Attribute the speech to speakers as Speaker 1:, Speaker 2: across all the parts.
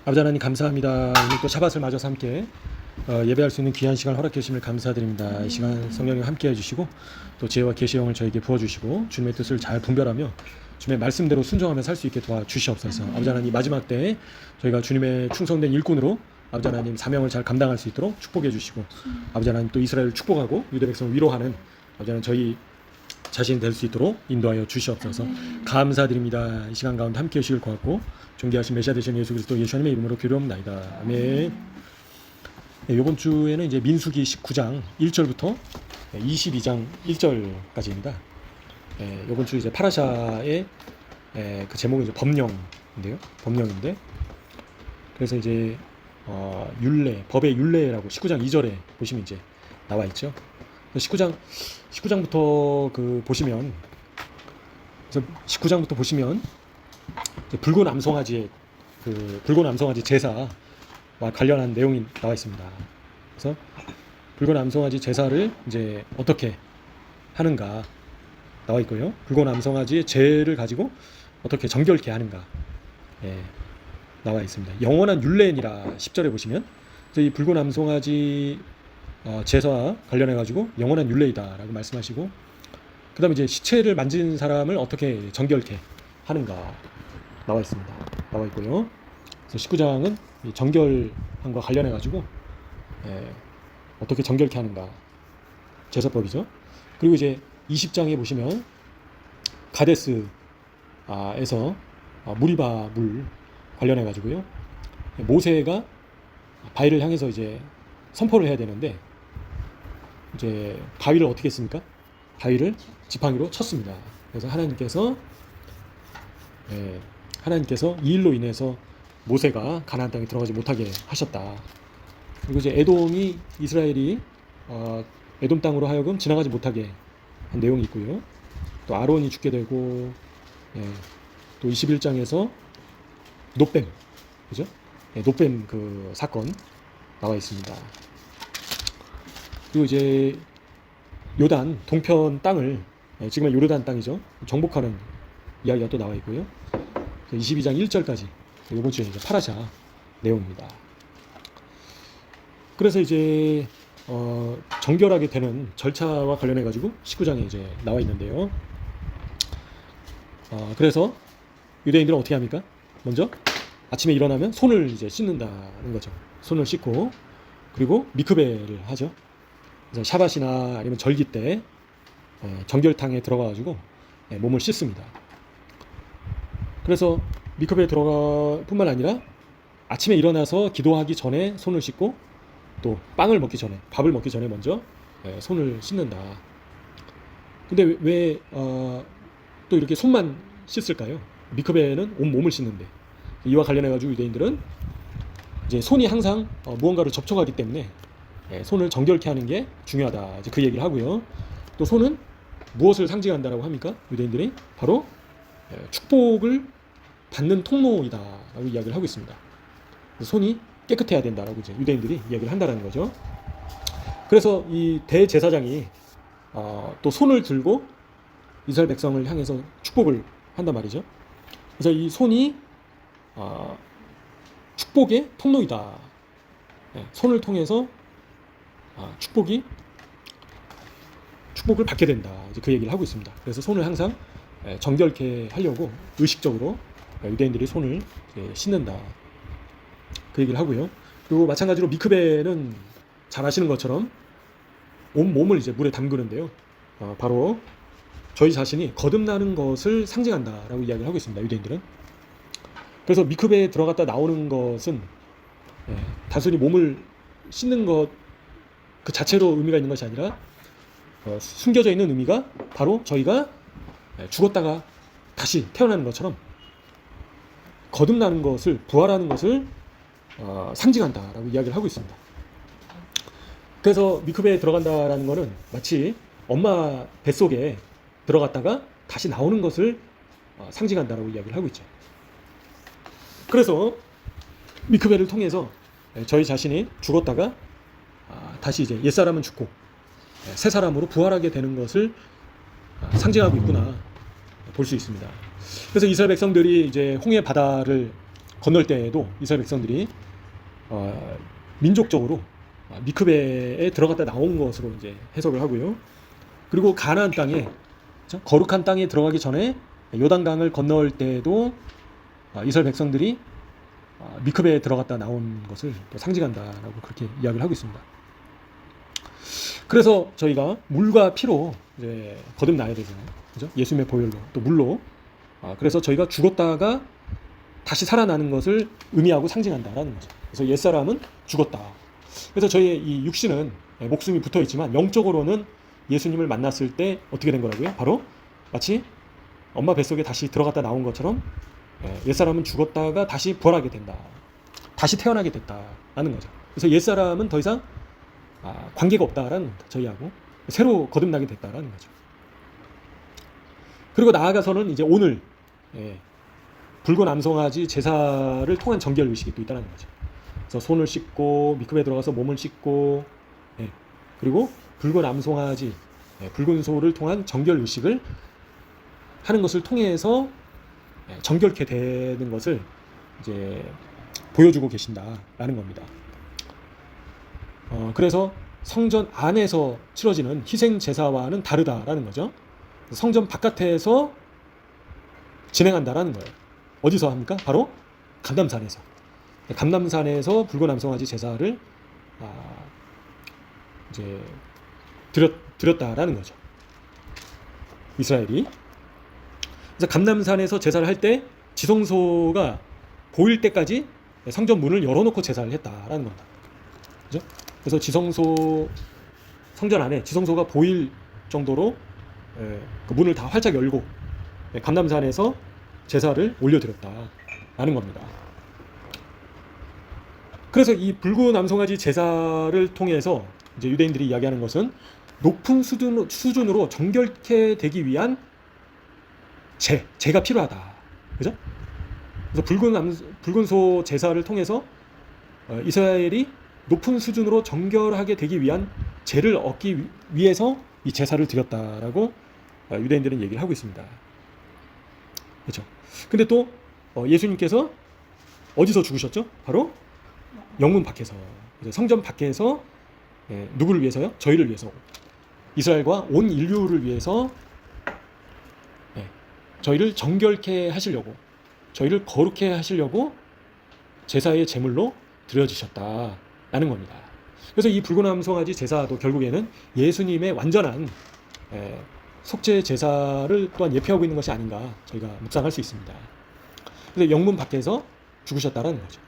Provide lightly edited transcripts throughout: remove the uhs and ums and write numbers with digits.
Speaker 1: 아버지 하나님 감사합니다. 오늘 또 샤밧을 맞아서 함께 예배할 수 있는 귀한 시간을 허락해 주심을 감사드립니다. 이 시간 성령님 함께 해주시고 또 지혜와 계시형을 저에게 부어주시고 주님의 뜻을 잘 분별하며 주님의 말씀대로 순종하며 살 수 있게 도와주시옵소서. 아버지 하나님 마지막 때에 저희가 주님의 충성된 일꾼으로 아버지 하나님 사명을 잘 감당할 수 있도록 축복해 주시고 아버지 하나님 또 이스라엘을 축복하고 유대 백성을 위로하는 아버지 하나님 저희 자신 될 수 있도록 인도하여 주시옵소서. 감사드립니다. 이 시간 가운데 함께 하시길 구하고 존귀하신 메시아 되신 예수 그리스도 예수님의 이름으로 기도합니다. 아멘. 네, 이번 주에는 이제 민수기 19장 1절부터 22장 1절까지입니다. 네, 이번 주 이제 파라샤의 그 제목은 이제 법령인데요. 법령인데 그래서 이제 율례, 법의 율례라고 19장 2절에 보시면 이제 나와 있죠. 19장부터 보시면, 그래서 19장부터 보시면 붉은 암송아지의 붉은 암송아지 제사와 관련한 내용이 나와 있습니다. 그래서 붉은 암송아지 제사를 이제 어떻게 하는가 나와 있고요. 붉은 암송아지의 죄를 가지고 어떻게 정결케 하는가 나와 있습니다. 영원한 율례니라 10절에 보시면 이 붉은 암송아지 제사와 관련해 가지고 영원한 율례이다라고 말씀하시고, 그다음에 이제 시체를 만진 사람을 어떻게 정결케 하는가 나와 있습니다. 나와 있고요. 그래서 19장은 정결함과 관련해 가지고 어떻게 정결케 하는가 제사법이죠. 그리고 이제 20장에 보시면 가데스에서 무리바 물 관련해 가지고요. 모세가 바위를 향해서 이제 선포를 해야 되는데 이제 바위를 어떻게 했습니까? 바위를 지팡이로 쳤습니다. 그래서 하나님께서 이 일로 인해서 모세가 가나안 땅에 들어가지 못하게 하셨다. 그리고 이제 에돔이 이스라엘이 에돔 땅으로 하여금 지나가지 못하게 한 내용이 있고요. 또 아론이 죽게 되고 또 21장에서 노뱀, 그죠? 노뱀 그 사건 나와 있습니다. 그리고 이제 요단 동편 땅을 지금은 요르단 땅이죠. 정복하는 이야기가 또 나와 있고요. 22장 1절까지 이번 주에 이제 파라샤 내용입니다. 그래서 이제 정결하게 되는 절차와 관련해 가지고 19장에 이제 나와 있는데요. 그래서 유대인들은 어떻게 합니까? 먼저 아침에 일어나면 손을 이제 씻는다는 거죠. 손을 씻고 그리고 미크베를 하죠. 그래서 샤밧이나 아니면 절기 때 정결탕에 들어가 가지고 몸을 씻습니다. 그래서 미크베에 들어가 뿐만 아니라 아침에 일어나서 기도하기 전에 손을 씻고 또 빵을 먹기 전에, 밥을 먹기 전에 먼저 손을 씻는다. 근데 왜 또 이렇게 손만 씻을까요? 미크베는 온 몸을 씻는데, 이와 관련해 가지고 유대인들은 이제 손이 항상 무언가를 접촉하기 때문에 손을 정결케 하는 게 중요하다. 이제 그 얘기를 하고요. 또 손은 무엇을 상징한다라고 합니까? 유대인들이 바로 축복을 받는 통로이다라고 이야기를 하고 있습니다. 손이 깨끗해야 된다라고 이제 유대인들이 이야기를 한다라는 거죠. 그래서 이 대제사장이 또 손을 들고 이스라엘 백성을 향해서 축복을 한단 말이죠. 그래서 이 손이 축복의 통로이다. 손을 통해서 축복을 받게 된다. 이제 그 얘기를 하고 있습니다. 그래서 손을 항상 정결케 하려고 의식적으로 유대인들이 손을 씻는다. 그 얘기를 하고요. 그리고 마찬가지로 미크베는 잘 아시는 것처럼 온 몸을 이제 물에 담그는데요. 바로 저희 자신이 거듭나는 것을 상징한다라고 이야기를 하고 있습니다. 유대인들은. 그래서 미크베에 들어갔다 나오는 것은 단순히 몸을 씻는 것 그 자체로 의미가 있는 것이 아니라 숨겨져 있는 의미가 바로 저희가 죽었다가 다시 태어나는 것처럼 거듭나는 것을, 부활하는 것을 상징한다라고 이야기를 하고 있습니다. 그래서 미크베에 들어간다라는 것은 마치 엄마 뱃속에 들어갔다가 다시 나오는 것을 상징한다라고 이야기를 하고 있죠. 그래서 미크베를 통해서 저희 자신이 죽었다가 다시 이제 옛사람은 죽고 새 사람으로 부활하게 되는 것을 상징하고 있구나 볼 수 있습니다. 그래서 이스라엘 백성들이 이제 홍해 바다를 건널 때에도 이스라엘 백성들이 민족적으로 미크베에 들어갔다 나온 것으로 이제 해석을 하고요. 그리고 가나안 땅에, 그렇죠? 거룩한 땅에 들어가기 전에 요단강을 건널 때에도 이스라엘 백성들이 미크베에 들어갔다 나온 것을 또 상징한다라고 그렇게 이야기를 하고 있습니다. 그래서 저희가 물과 피로 이제 거듭나야 되잖아요. 그죠? 예수님의 보혈로 또 물로. 그래서 저희가 죽었다가 다시 살아나는 것을 의미하고 상징한다라는 거죠. 그래서 옛사람은 죽었다. 그래서 저희의 이 육신은 목숨이 붙어 있지만 영적으로는 예수님을 만났을 때 어떻게 된 거라고요? 바로 마치 엄마 뱃속에 다시 들어갔다 나온 것처럼 옛사람은 죽었다가 다시 부활하게 된다. 다시 태어나게 됐다라는 거죠. 그래서 옛사람은 더 이상 관계가 없다라는 겁니다. 저희하고 새로 거듭나게 됐다라는 거죠. 그리고 나아가서는 이제 오늘 붉은 암송아지 제사를 통한 정결 의식이 또 있다는 거죠. 그래서 손을 씻고 미크베에 들어가서 몸을 씻고 그리고 붉은 암송아지 붉은 소를 통한 정결 의식을 하는 것을 통해서 정결케 되는 것을 이제 보여주고 계신다라는 겁니다. 그래서 성전 안에서 치러지는 희생 제사와는 다르다라는 거죠. 성전 바깥에서 진행한다라는 거예요. 어디서 합니까? 바로 감람산에서. 감람산에서 붉은 암송아지 제사를 이제 드렸다라는 거죠. 이스라엘이. 그래서 감람산에서 제사를 할 때 지성소가 보일 때까지 성전 문을 열어놓고 제사를 했다라는 겁니다. 그죠? 그래서 지성소 성전 안에 지성소가 보일 정도로 그 문을 다 활짝 열고 감람산에서 제사를 올려드렸다라는 겁니다. 그래서 이 붉은 암송아지 제사를 통해서 이제 유대인들이 이야기하는 것은 높은 수준으로 정결케 되기 위한 제가 필요하다. 그죠? 그래서 붉은 소 제사를 통해서 이스라엘이 높은 수준으로 정결하게 되기 위한 제를 얻기 위해서 이 제사를 드렸다라고 유대인들은 얘기를 하고 있습니다. 그렇죠? 근데 또 예수님께서 어디서 죽으셨죠? 바로 영문 밖에서, 성전 밖에서 누구를 위해서요? 저희를 위해서, 이스라엘과 온 인류를 위해서 저희를 정결케 하시려고, 저희를 거룩케 하시려고 제사의 제물로 드려지셨다라는 겁니다. 그래서 이 붉은 암송아지 제사도 결국에는 예수님의 완전한 속죄 제사를 또한 예표하고 있는 것이 아닌가 저희가 묵상할 수 있습니다. 그래서 영문 밖에서 죽으셨다라는 거죠.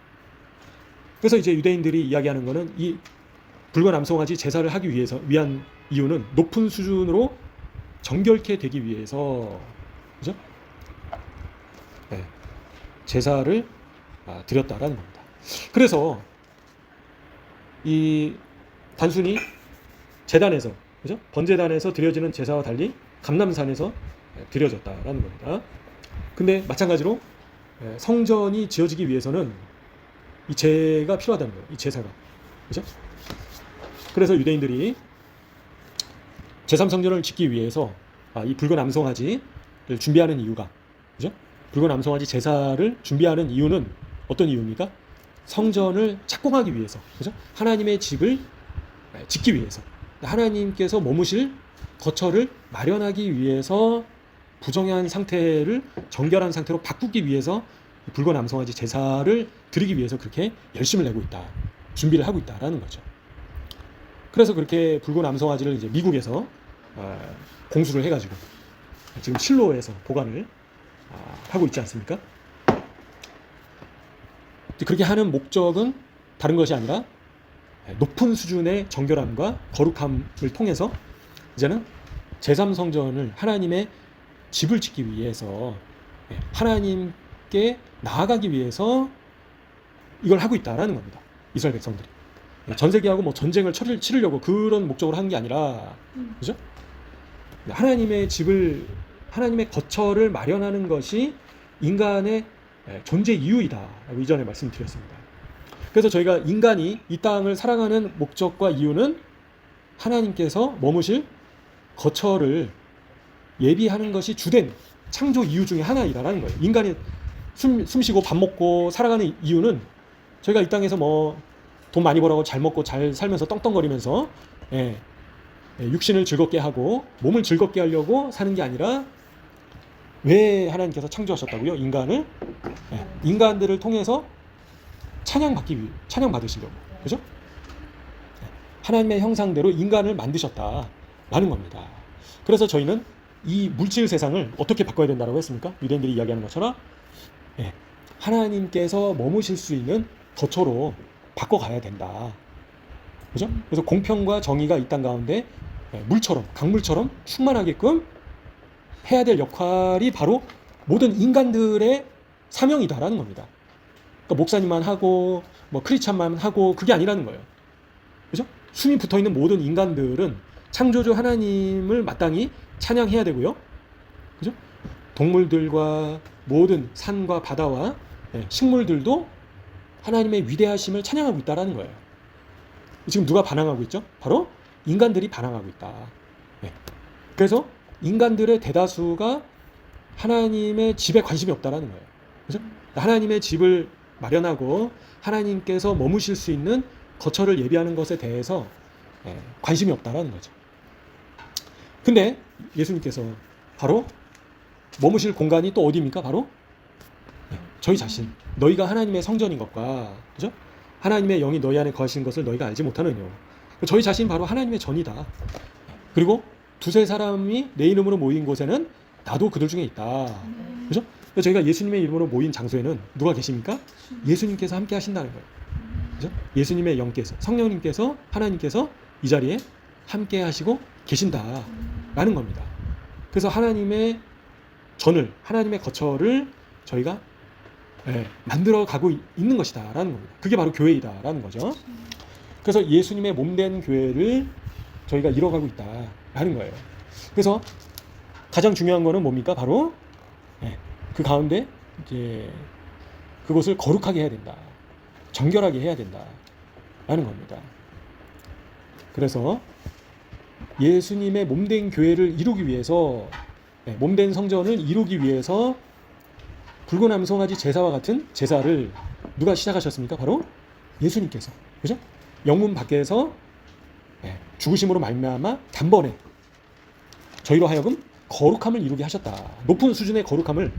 Speaker 1: 그래서 이제 유대인들이 이야기하는 것은 이 붉은 암송아지 제사를 하기 위한 이유는 높은 수준으로 정결케 되기 위해서, 그죠? 제사를 드렸다라는 겁니다. 그래서 이 단순히 제단에서, 그죠? 번제단에서 드려지는 제사와 달리 감람산에서 드려졌다라는 겁니다. 근데 마찬가지로 성전이 지어지기 위해서는 이 제가 필요하다는 거예요. 이 제사가, 그죠? 그래서 유대인들이 제3성전을 짓기 위해서 이 붉은 암송아지를 준비하는 이유가, 그죠? 붉은 암송아지 제사를 준비하는 이유는 어떤 이유입니까? 성전을 착공하기 위해서, 그죠? 하나님의 집을 짓기 위해서, 하나님께서 머무실 거처를 마련하기 위해서 부정한 상태를 정결한 상태로 바꾸기 위해서 붉은 암송아지 제사를 드리기 위해서 그렇게 열심을 내고 있다, 준비를 하고 있다라는 거죠. 그래서 그렇게 붉은 암송아지를 이제 미국에서 공수를 해가지고 지금 실로에서 보관을 하고 있지 않습니까? 그렇게 하는 목적은 다른 것이 아니라 높은 수준의 정결함과 거룩함을 통해서 이제는 제3성전을, 하나님의 집을 짓기 위해서, 하나님께 나아가기 위해서 이걸 하고 있다라는 겁니다. 이스라엘 백성들이 전세기하고 뭐 전쟁을 치르려고 그런 목적으로 하는 게 아니라, 그죠? 하나님의 집을, 하나님의 거처를 마련하는 것이 인간의 존재 이유이다라고 이전에 말씀드렸습니다. 그래서 저희가 인간이 이 땅을 살아가는 목적과 이유는 하나님께서 머무실 거처를 예비하는 것이 주된 창조 이유 중에 하나이라는 거예요. 인간의 숨 쉬고 밥 먹고 살아가는 이유는 저희가 이 땅에서 뭐 돈 많이 벌라고 잘 먹고 잘 살면서 떵떵거리면서 육신을 즐겁게 하고 몸을 즐겁게 하려고 사는 게 아니라 왜 하나님께서 창조하셨다고요? 인간을 인간들을 통해서 찬양 받으시려고, 그죠? 하나님의 형상대로 인간을 만드셨다라는 겁니다. 그래서 저희는 이 물질 세상을 어떻게 바꿔야 된다고 했습니까? 유대인들이 이야기하는 것처럼 하나님께서 머무실 수 있는 거처로 바꿔가야 된다. 그죠? 그래서 공평과 정의가 이 땅 가운데 물처럼, 강물처럼 충만하게끔 해야 될 역할이 바로 모든 인간들의 사명이다라는 겁니다. 그러니까 목사님만 하고 뭐 크리스찬만 하고 그게 아니라는 거예요. 그죠? 숨이 붙어 있는 모든 인간들은 창조주 하나님을 마땅히 찬양해야 되고요. 그죠? 동물들과 모든 산과 바다와 식물들도 하나님의 위대하심을 찬양하고 있다라는 거예요. 지금 누가 반항하고 있죠? 바로 인간들이 반항하고 있다. 그래서 인간들의 대다수가 하나님의 집에 관심이 없다라는 거예요. 그죠? 하나님의 집을 마련하고 하나님께서 머무실 수 있는 거처를 예비하는 것에 대해서 관심이 없다라는 거죠. 근데 예수님께서 바로 머무실 공간이 또 어디입니까? 바로 저희 자신, 너희가 하나님의 성전인 것과, 그죠? 하나님의 영이 너희 안에 거하시는 것을 너희가 알지 못하느뇨. 저희 자신 바로 하나님의 전이다. 그리고 두세 사람이 내 이름으로 모인 곳에는 나도 그들 중에 있다. 그죠? 저희가 예수님의 이름으로 모인 장소에는 누가 계십니까? 예수님께서 함께 하신다는 거예요. 그죠? 예수님의 영께서, 성령님께서, 하나님께서 이 자리에 함께 하시고 계신다라는 겁니다. 그래서 하나님의 전을, 하나님의 거처를 저희가 만들어 가고 있는 것이다라는 겁니다. 그게 바로 교회이다라는 거죠. 그래서 예수님의 몸된 교회를 저희가 이뤄가고 있다라는 거예요. 그래서 가장 중요한 거는 뭡니까? 바로 그 가운데 이제 그곳을 거룩하게 해야 된다, 정결하게 해야 된다라는 겁니다. 그래서 예수님의 몸된 교회를 이루기 위해서, 몸된 성전을 이루기 위해서 붉은 암송아지 제사와 같은 제사를 누가 시작하셨습니까? 바로 예수님께서, 그죠? 영문 밖에서 죽으심으로 말미암아 단번에 저희로 하여금 거룩함을 이루게 하셨다. 높은 수준의 거룩함을,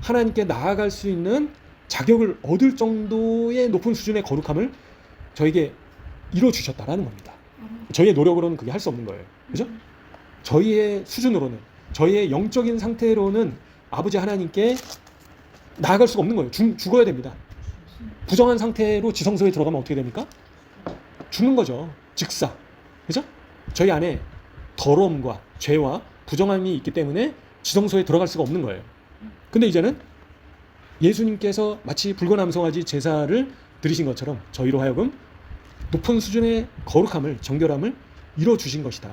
Speaker 1: 하나님께 나아갈 수 있는 자격을 얻을 정도의 높은 수준의 거룩함을 저에게 이루어 주셨다라는 겁니다. 저희의 노력으로는 그게 할 수 없는 거예요. 그죠? 저희의 수준으로는, 저희의 영적인 상태로는 아버지 하나님께 나아갈 수가 없는 거예요. 죽어야 됩니다. 부정한 상태로 지성소에 들어가면 어떻게 됩니까? 죽는 거죠. 즉사. 그죠? 저희 안에 더러움과 죄와 부정함이 있기 때문에 지성소에 들어갈 수가 없는 거예요. 근데 이제는 예수님께서 마치 붉은 암송아지 제사를 드리신 것처럼 저희로 하여금 높은 수준의 거룩함을, 정결함을 이루어 주신 것이다.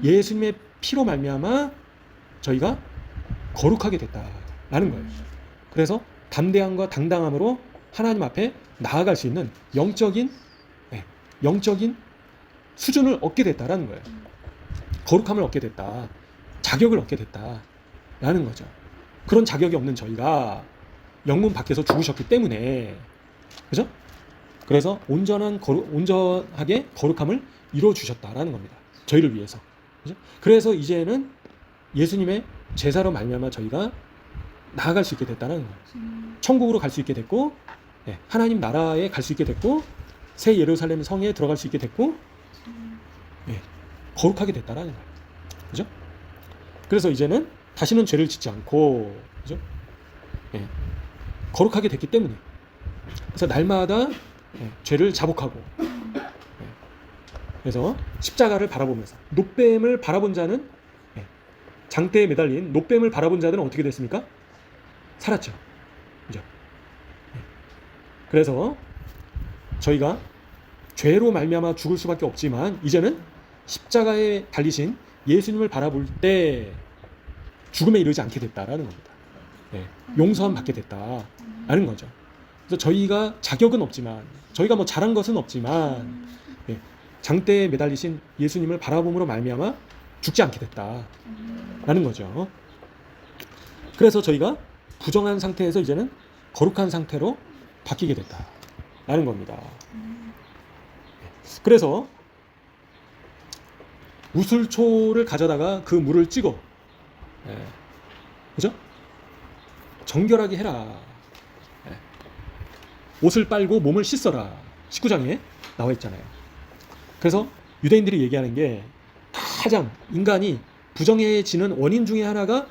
Speaker 1: 예수님의 피로 말미암아 저희가 거룩하게 됐다라는 거예요. 그래서 담대함과 당당함으로 하나님 앞에 나아갈 수 있는 영적인 수준을 얻게 됐다라는 거예요. 거룩함을 얻게 됐다, 자격을 얻게 됐다라는 거죠. 그런 자격이 없는 저희가 영문 밖에서 죽으셨기 때문에, 그죠? 그래서 온전하게 거룩함을 이루어 주셨다라는 겁니다. 저희를 위해서. 그죠? 그래서 이제는 예수님의 제사로 말미암아 저희가 나아갈 수 있게 됐다는 거예요. 천국으로 갈 수 있게 됐고, 하나님 나라에 갈 수 있게 됐고, 새 예루살렘 성에 들어갈 수 있게 됐고, 거룩하게 됐다라는 거예요. 그죠? 그래서 이제는 다시는 죄를 짓지 않고, 그죠? 거룩하게 됐기 때문에, 그래서 날마다 죄를 자복하고, 그래서 십자가를 바라보면서 놋뱀을 바라본 자는, 장대에 매달린 놋뱀을 바라본 자들은 어떻게 됐습니까? 살았죠. 그죠? 그래서 저희가 죄로 말미암아 죽을 수밖에 없지만 이제는 십자가에 달리신 예수님을 바라볼 때 죽음에 이르지 않게 됐다라는 겁니다. 용서함 받게 됐다라는 거죠. 그래서 저희가 자격은 없지만, 저희가 뭐 잘한 것은 없지만, 장대에 매달리신 예수님을 바라봄으로 말미암아 죽지 않게 됐다라는 거죠. 그래서 저희가 부정한 상태에서 이제는 거룩한 상태로 바뀌게 됐다라는 겁니다. 그래서 우슬초를 가져다가 그 물을 찍어, 그죠? 정결하게 해라. 옷을 빨고 몸을 씻어라. 19장에 나와 있잖아요. 그래서 유대인들이 얘기하는 게 가장 인간이 부정해지는 원인 중에 하나가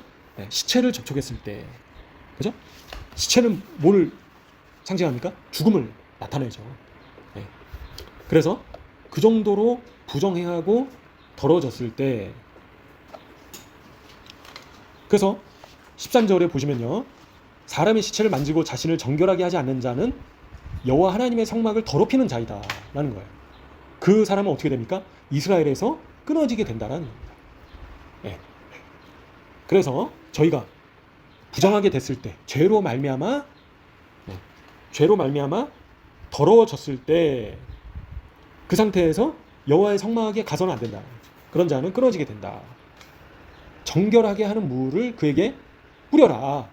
Speaker 1: 시체를 접촉했을 때, 그죠? 시체는 뭘 상징합니까? 죽음을 나타내죠. 그래서 그 정도로 부정행하고 더러워졌을 때, 그래서 13절에 보시면요, 사람의 시체를 만지고 자신을 정결하게 하지 않는 자는 여호와 하나님의 성막을 더럽히는 자이다 라는 거예요. 그 사람은 어떻게 됩니까? 이스라엘에서 끊어지게 된다라는 겁니다. 그래서 저희가 부정하게 됐을 때, 죄로 말미암아 더러워졌을 때, 그 상태에서 여호와의 성막에 가서는 안 된다. 그런 자는 끊어지게 된다. 정결하게 하는 물을 그에게 뿌려라.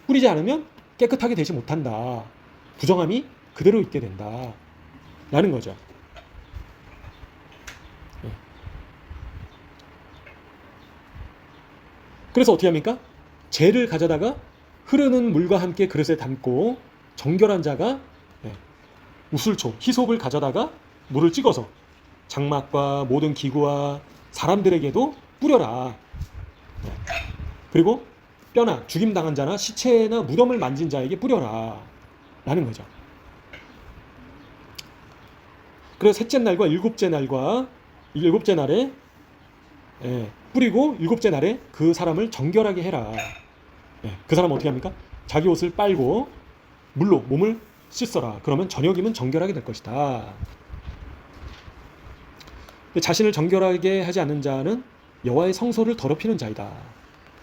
Speaker 1: 뿌리지 않으면 깨끗하게 되지 못한다. 부정함이 그대로 있게 된다 라는 거죠. 그래서 어떻게 합니까? 재를 가져다가 흐르는 물과 함께 그릇에 담고 정결한 자가 우슬초, 히솝을 가져다가 물을 찍어서 장막과 모든 기구와 사람들에게도 뿌려라. 그리고 뼈나 죽임당한 자나 시체나 무덤을 만진 자에게 뿌려라 라는 거죠. 그래서 셋째 날과 일곱째 날에 뿌리고 일곱째 날에 그 사람을 정결하게 해라. 그 사람은 어떻게 합니까? 자기 옷을 빨고 물로 몸을 씻어라. 그러면 저녁이면 정결하게 될 것이다. 자신을 정결하게 하지 않는 자는 여호와의 성소를 더럽히는 자이다.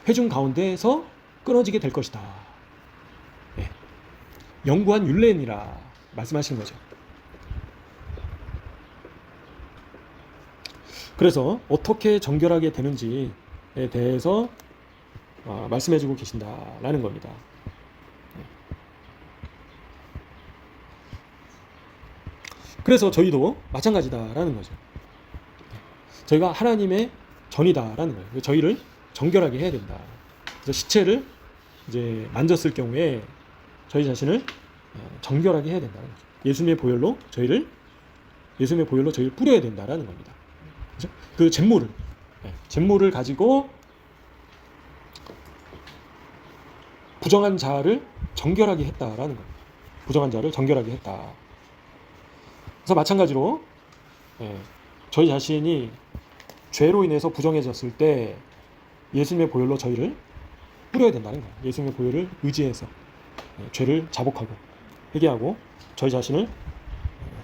Speaker 1: 회중 가운데에서 끊어지게 될 것이다. 영구한 율례니라 말씀하시는 거죠. 그래서 어떻게 정결하게 되는지에 대해서 말씀해주고 계신다라는 겁니다. 그래서 저희도 마찬가지다라는 거죠. 저희가 하나님의 전이다라는 거예요. 저희를 정결하게 해야 된다. 그래서 시체를 이제 만졌을 경우에 저희 자신을 정결하게 해야 된다는 거죠. 예수님의 보혈로 저희를 뿌려야 된다라는 겁니다. 그렇죠? 그 잿물을 가지고 부정한 자를 정결하게 했다라는 겁니다. 부정한 자를 정결하게 했다. 그래서 마찬가지로 저희 자신이 죄로 인해서 부정해졌을 때 예수님의 보혈로 저희를 뿌려야 된다는 거예요. 예수님의 보혈을 의지해서 죄를 자복하고 회개하고 저희 자신을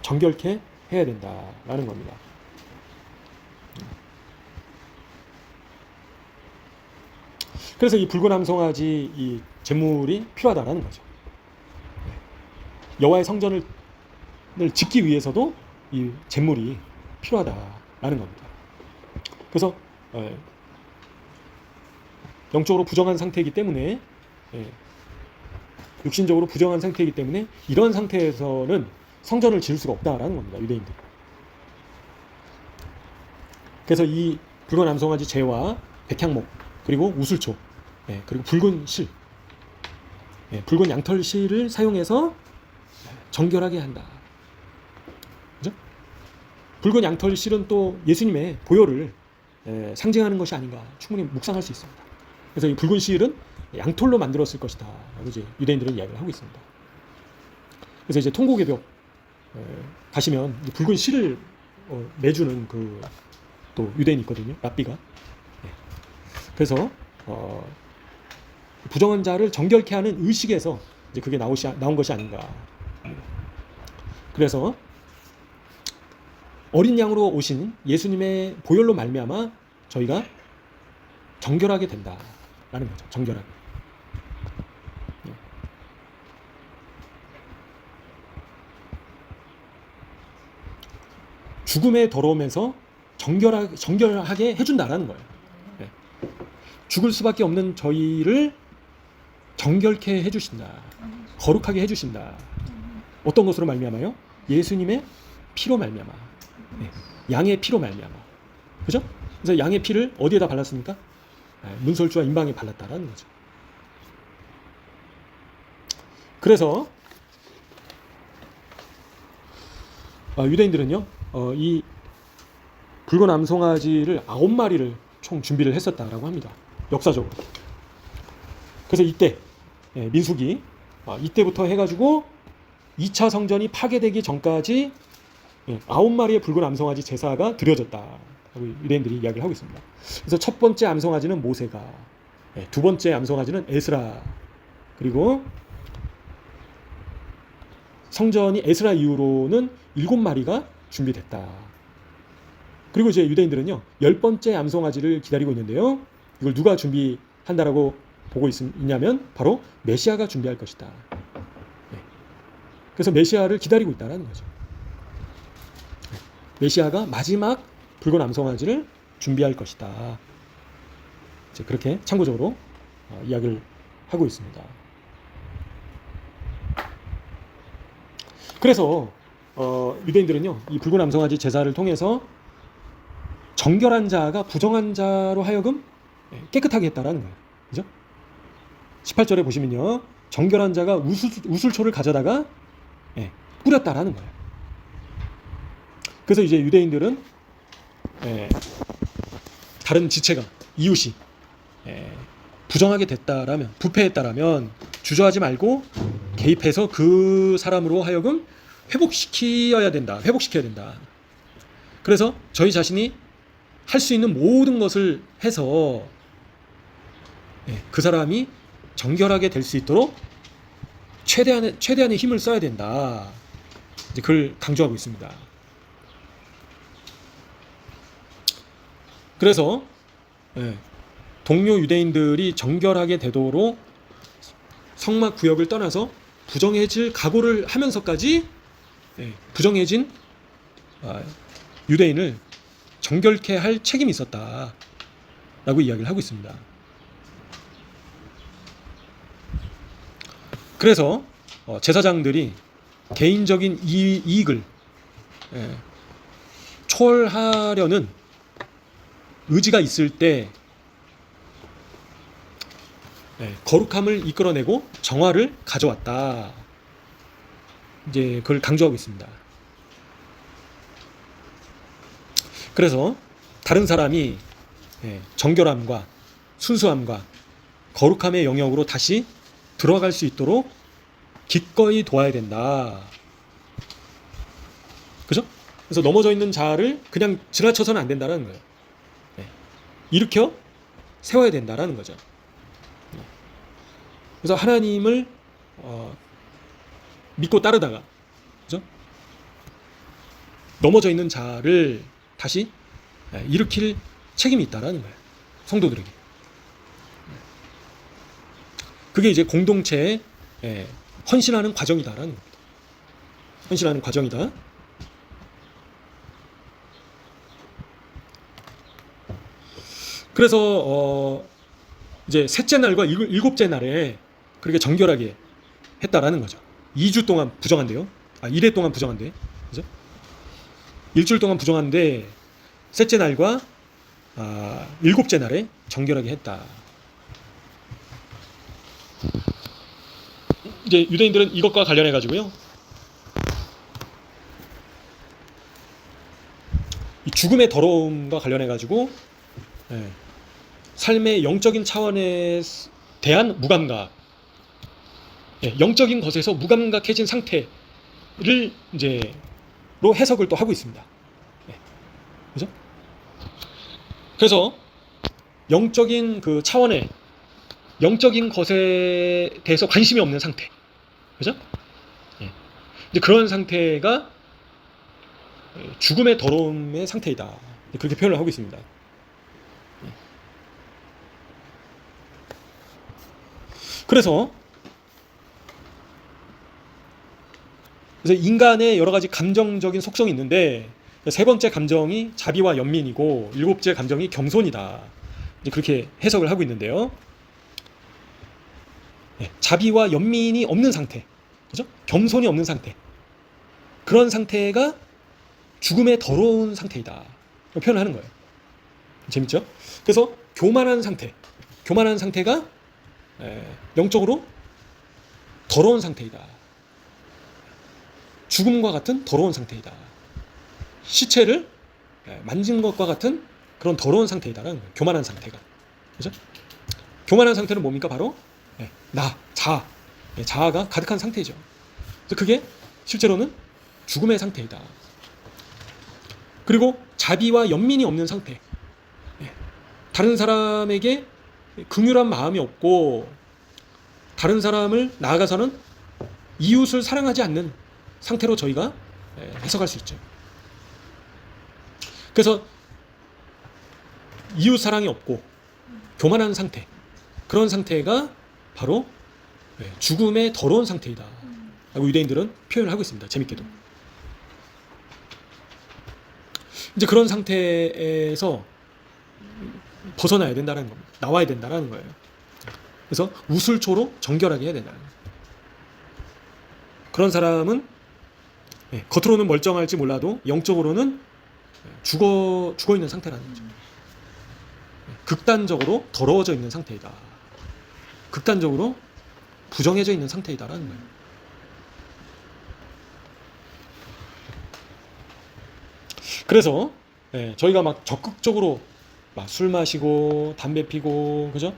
Speaker 1: 정결케 해야 된다라는 겁니다. 그래서 이 붉은 암송아지 이 제물이 필요하다라는 거죠. 여호와의 성전을 짓기 위해서도 이 제물이 필요하다라는 겁니다. 그래서 영적으로 부정한 상태이기 때문에, 육신적으로 부정한 상태이기 때문에 이런 상태에서는 성전을 지을 수가 없다라는 겁니다. 유대인들. 그래서 이 붉은 암송아지 재와 백향목 그리고 우슬초 그리고 붉은 실, 붉은 양털 실을 사용해서 정결하게 한다. 그죠? 붉은 양털 실은 또 예수님의 보혈을 상징하는 것이 아닌가 충분히 묵상할 수 있습니다. 그래서 이 붉은 실은 양털로 만들었을 것이다. 이제 유대인들은 이야기를 하고 있습니다. 그래서 이제 통곡의 가시면 붉은 실을 내주는 그 또 유대인이 있거든요. 랍비가. 그래서 부정한 자를 정결케 하는 의식에서 이제 그게 나온 것이 아닌가. 그래서 어린 양으로 오신 예수님의 보혈로 말미암아 저희가 정결하게 된다라는 거죠. 정결하게. 죽음에 더러우면서 정결하게 해준다라는 거예요. 죽을 수밖에 없는 저희를 정결케 해주신다. 거룩하게 해주신다. 어떤 것으로 말미암아요? 예수님의 피로 말미암아. 네. 양의 피로 말미암아. 그죠? 그래서 양의 피를 어디에다 발랐습니까? 문설주와 임방에 발랐다라는 거죠. 그래서 유대인들은요, 이 붉은 암송아지를 9마리를 총 준비를 했었다라고 합니다. 역사적으로. 그래서 이때 민수기 이때부터 해가지고 2차 성전이 파괴되기 전까지 9마리의 붉은 암송아지 제사가 드려졌다라고 유대인들이 이야기를 하고 있습니다. 그래서 첫 번째 암송아지는 모세가, 두 번째 암송아지는 에스라, 그리고 성전이 에스라 이후로는 7마리가 준비됐다. 그리고 이제 유대인들은요, 10번째 암송아지를 기다리고 있는데요, 이걸 누가 준비한다라고 보고 있냐면 바로 메시아가 준비할 것이다. 그래서 메시아를 기다리고 있다는 거죠. 메시아가 마지막 붉은 암송아지를 준비할 것이다. 이제 그렇게 참고적으로 이야기를 하고 있습니다. 그래서 유대인들은요, 이 붉은 암송아지 제사를 통해서 정결한 자가 부정한 자로 하여금 깨끗하게 했다라는 거예요. 그죠? 18절에 보시면요, 정결한 자가 우슬초를 가져다가 뿌렸다라는 거예요. 그래서 이제 유대인들은 다른 지체가, 이웃이 부정하게 됐다라면, 부패했다라면 주저하지 말고 개입해서 그 사람으로 하여금 회복시켜야 된다. 그래서 저희 자신이 할 수 있는 모든 것을 해서 그 사람이 정결하게 될 수 있도록 최대한의 힘을 써야 된다. 이제 그걸 강조하고 있습니다. 그래서 동료 유대인들이 정결하게 되도록 성막 구역을 떠나서 부정해질 각오를 하면서까지 부정해진 유대인을 정결케 할 책임이 있었다라고 이야기를 하고 있습니다. 그래서 제사장들이 개인적인 이익을 초월하려는 의지가 있을 때 거룩함을 이끌어내고 정화를 가져왔다. 이제 그걸 강조하고 있습니다. 그래서 다른 사람이 정결함과 순수함과 거룩함의 영역으로 다시 들어갈 수 있도록 기꺼이 도와야 된다. 그죠? 그래서 넘어져 있는 자를 그냥 지나쳐서는 안 된다는 거예요. 일으켜 세워야 된다라는 거죠. 그래서 하나님을 믿고 따르다가, 그죠? 넘어져 있는 자를 다시 일으킬 책임이 있다라는 거예요. 성도들에게. 그게 이제 공동체에 헌신하는 과정이다라는 겁니다. 헌신하는 과정이다. 그래서 이제 셋째 날과 일곱째 날에 그렇게 정결하게 했다라는 거죠. 2주 동안 부정한데요. 1회 동안 부정한데, 그죠? 일주일 동안 부정한데 셋째 날과 일곱째 날에 정결하게 했다. 이제 유대인들은 이것과 관련해 가지고요, 이 죽음의 더러움과 관련해 가지고 삶의 영적인 차원에 대한 무감각, 영적인 것에서 무감각해진 상태를 이제로 해석을 또 하고 있습니다. 그죠? 그래서 영적인 그 차원의 영적인 것에 대해서 관심이 없는 상태, 그죠? 이제 그런 상태가 죽음의 더러움의 상태이다. 그렇게 표현을 하고 있습니다. 그래서 인간의 여러 가지 감정적인 속성이 있는데, 세 번째 감정이 자비와 연민이고 일곱째 감정이 겸손이다. 이제 그렇게 해석을 하고 있는데요. 자비와 연민이 없는 상태, 그죠? 겸손이 없는 상태, 그런 상태가 죽음의 더러운 상태이다. 표현을 하는 거예요. 재밌죠? 그래서 교만한 상태가 영적으로 더러운 상태이다. 죽음과 같은 더러운 상태이다. 시체를 만진 것과 같은 그런 더러운 상태이다라는 거예요. 교만한 상태가. 그죠? 교만한 상태는 뭡니까? 바로 자아가 가득한 상태죠. 그래서 그게 실제로는 죽음의 상태이다. 그리고 자비와 연민이 없는 상태. 다른 사람에게 긍휼한 마음이 없고 다른 사람을 나아가서는 이웃을 사랑하지 않는 상태로 저희가 해석할 수 있죠. 그래서 이웃 사랑이 없고 교만한 상태, 그런 상태가 바로 죽음의 더러운 상태이다 라고 유대인들은 표현을 하고 있습니다. 재밌게도. 이제 그런 상태에서 벗어나야 된다는 겁니다. 나와야 된다는 거예요. 그래서 우슬초로 정결하게 해야 된다는 거예요. 그런 사람은 겉으로는 멀쩡할지 몰라도 영적으로는 죽어 있는 상태라는 거죠. 극단적으로 더러워져 있는 상태이다. 극단적으로 부정해져 있는 상태이다라는 거예요. 그래서 저희가 막 적극적으로 막 술 마시고 담배 피고, 그죠?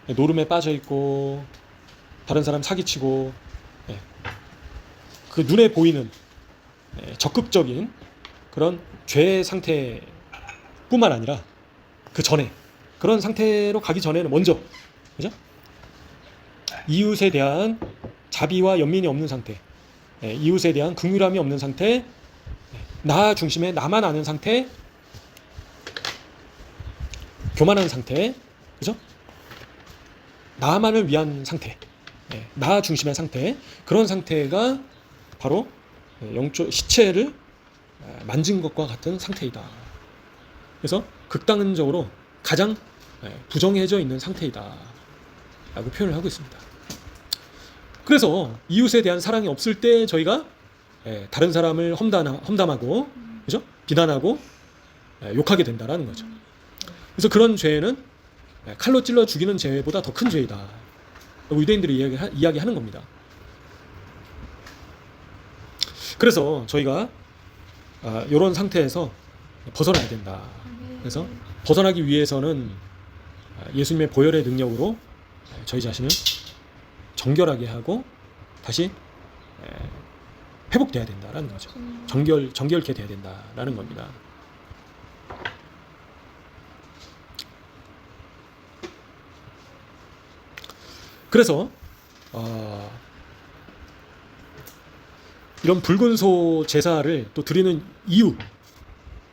Speaker 1: 노름에 빠져 있고 다른 사람 사기치고 그 눈에 보이는 적극적인 그런 죄의 상태뿐만 아니라 그 전에 그런 상태로 가기 전에는 먼저, 그죠? 이웃에 대한 자비와 연민이 없는 상태, 이웃에 대한 긍휼함이 없는 상태, 나 중심의 나만 아는 상태, 교만한 상태, 그죠? 나만을 위한 상태, 나 중심의 상태, 그런 상태가 바로 영적 시체를 만진 것과 같은 상태이다. 그래서 극단적으로 가장 부정해져 있는 상태이다 라고 표현을 하고 있습니다. 그래서 이웃에 대한 사랑이 없을 때 저희가 다른 사람을 험담하고, 그죠? 비난하고 욕하게 된다라는 거죠. 그래서 그런 죄는 칼로 찔러 죽이는 죄보다 더 큰 죄이다. 유대인들이 이야기하는 겁니다. 그래서 저희가 이런 상태에서 벗어나야 된다. 그래서 벗어나기 위해서는 예수님의 보혈의 능력으로 저희 자신을 정결하게 하고 다시 회복돼야 된다라는 거죠. 정결케 돼야 된다라는 겁니다. 그래서 이런 붉은 소 제사를 또 드리는 이유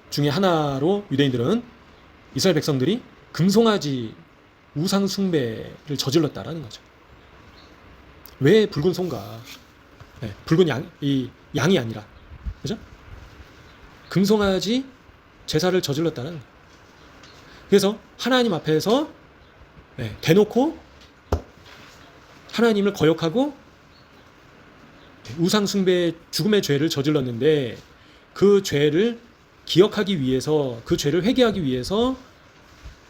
Speaker 1: 중에 하나로 유대인들은 이스라엘 백성들이 금송아지 우상 숭배를 저질렀다라는 거죠. 왜 붉은 소인가? 붉은 양이 아니라, 그죠? 금송아지 제사를 저질렀다는 거예요. 그래서 하나님 앞에서 대놓고 하나님을 거역하고 우상 숭배 죽음의 죄를 저질렀는데 그 죄를 기억하기 위해서, 그 죄를 회개하기 위해서